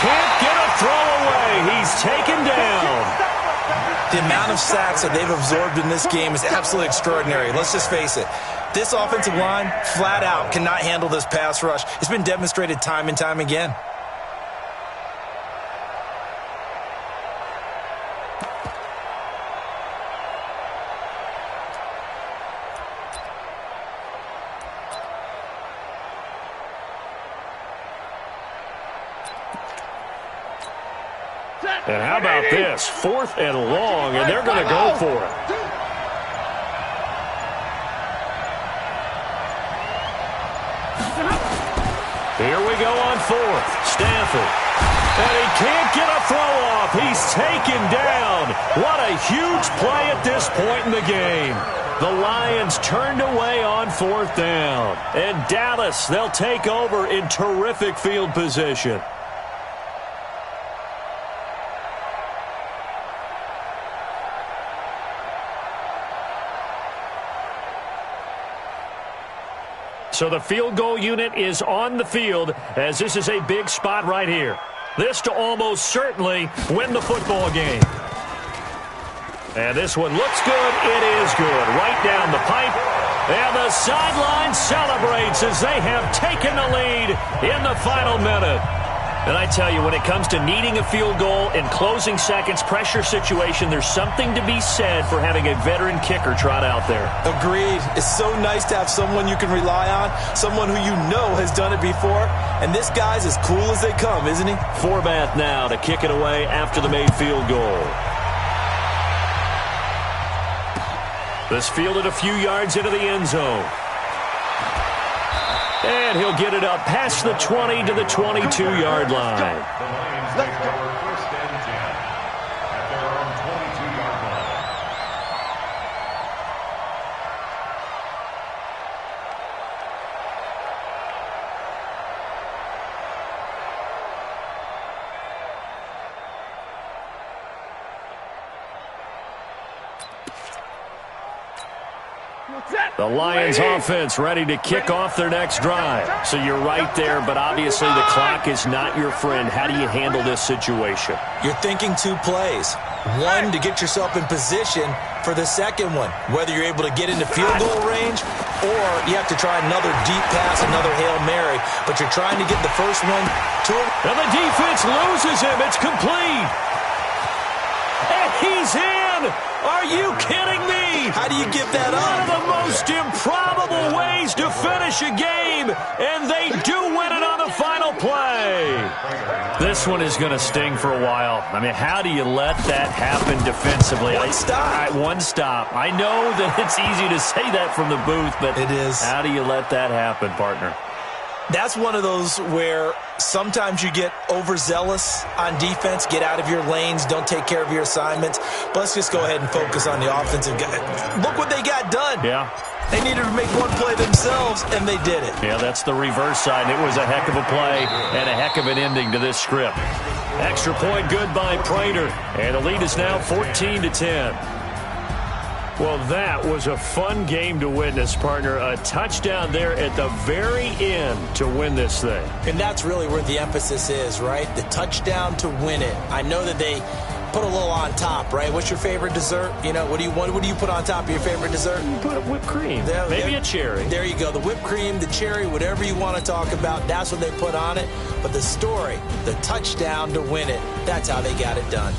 Can't get a throw away. He's taken down. The amount of sacks that they've absorbed in this game is absolutely extraordinary. Let's just face it. This offensive line, flat out, cannot handle this pass rush. It's been demonstrated time and time again. And how about this? 4th and long, and they're going to go for it. Here we go on 4th. Stafford. And he can't get a throw off. He's taken down. What a huge play at this point in the game. The Lions turned away on 4th down. And Dallas, they'll take over in terrific field position. So the field goal unit is on the field as this is a big spot right here. This to almost certainly win the football game. And this one looks good. It is good. Right down the pipe. And the sideline celebrates as they have taken the lead in the final minute. And I tell you, when it comes to needing a field goal in closing seconds, pressure situation, there's something to be said for having a veteran kicker trot out there. Agreed. It's so nice to have someone you can rely on, someone who you know has done it before. And this guy's as cool as they come, isn't he? Forbath now to kick it away after the made field goal. This fielded a few yards into the end zone. And he'll get it up past the 20 to the 22-yard line. The Lions offense ready to kick off their next drive. So you're right there, but obviously the clock is not your friend. How do you handle this situation? You're thinking 2 plays. One, to get yourself in position for the second one, whether you're able to get into field goal range or you have to try another deep pass, another Hail Mary, but you're trying to get the first one to him. And the defense loses him. It's complete. And he's in. Are you kidding me? How do you give that up? One of the most improbable ways to finish a game, and they do win it on the final play. This one is going to sting for a while. I mean, how do you let that happen defensively? One stop. I know that it's easy to say that from the booth, but it is. How do you let that happen, partner? That's one of those where sometimes you get overzealous on defense, get out of your lanes, don't take care of your assignments. But let's just go ahead and focus on the offensive guy. Look what they got done. Yeah. They needed to make one play themselves, and they did it. Yeah, that's the reverse side. It was a heck of a play and a heck of an ending to this script. Extra point good by Prater, and the lead is now 14-10. Well, that was a fun game to witness, partner. A touchdown there at the very end to win this thing. And that's really where the emphasis is, right? The touchdown to win it. I know that they put a little on top, right? What's your favorite dessert? You know, what do you put on top of your favorite dessert? You put whipped cream. Maybe a cherry. There you go. The whipped cream, the cherry, whatever you want to talk about, that's what they put on it. But the story, the touchdown to win it, that's how they got it done.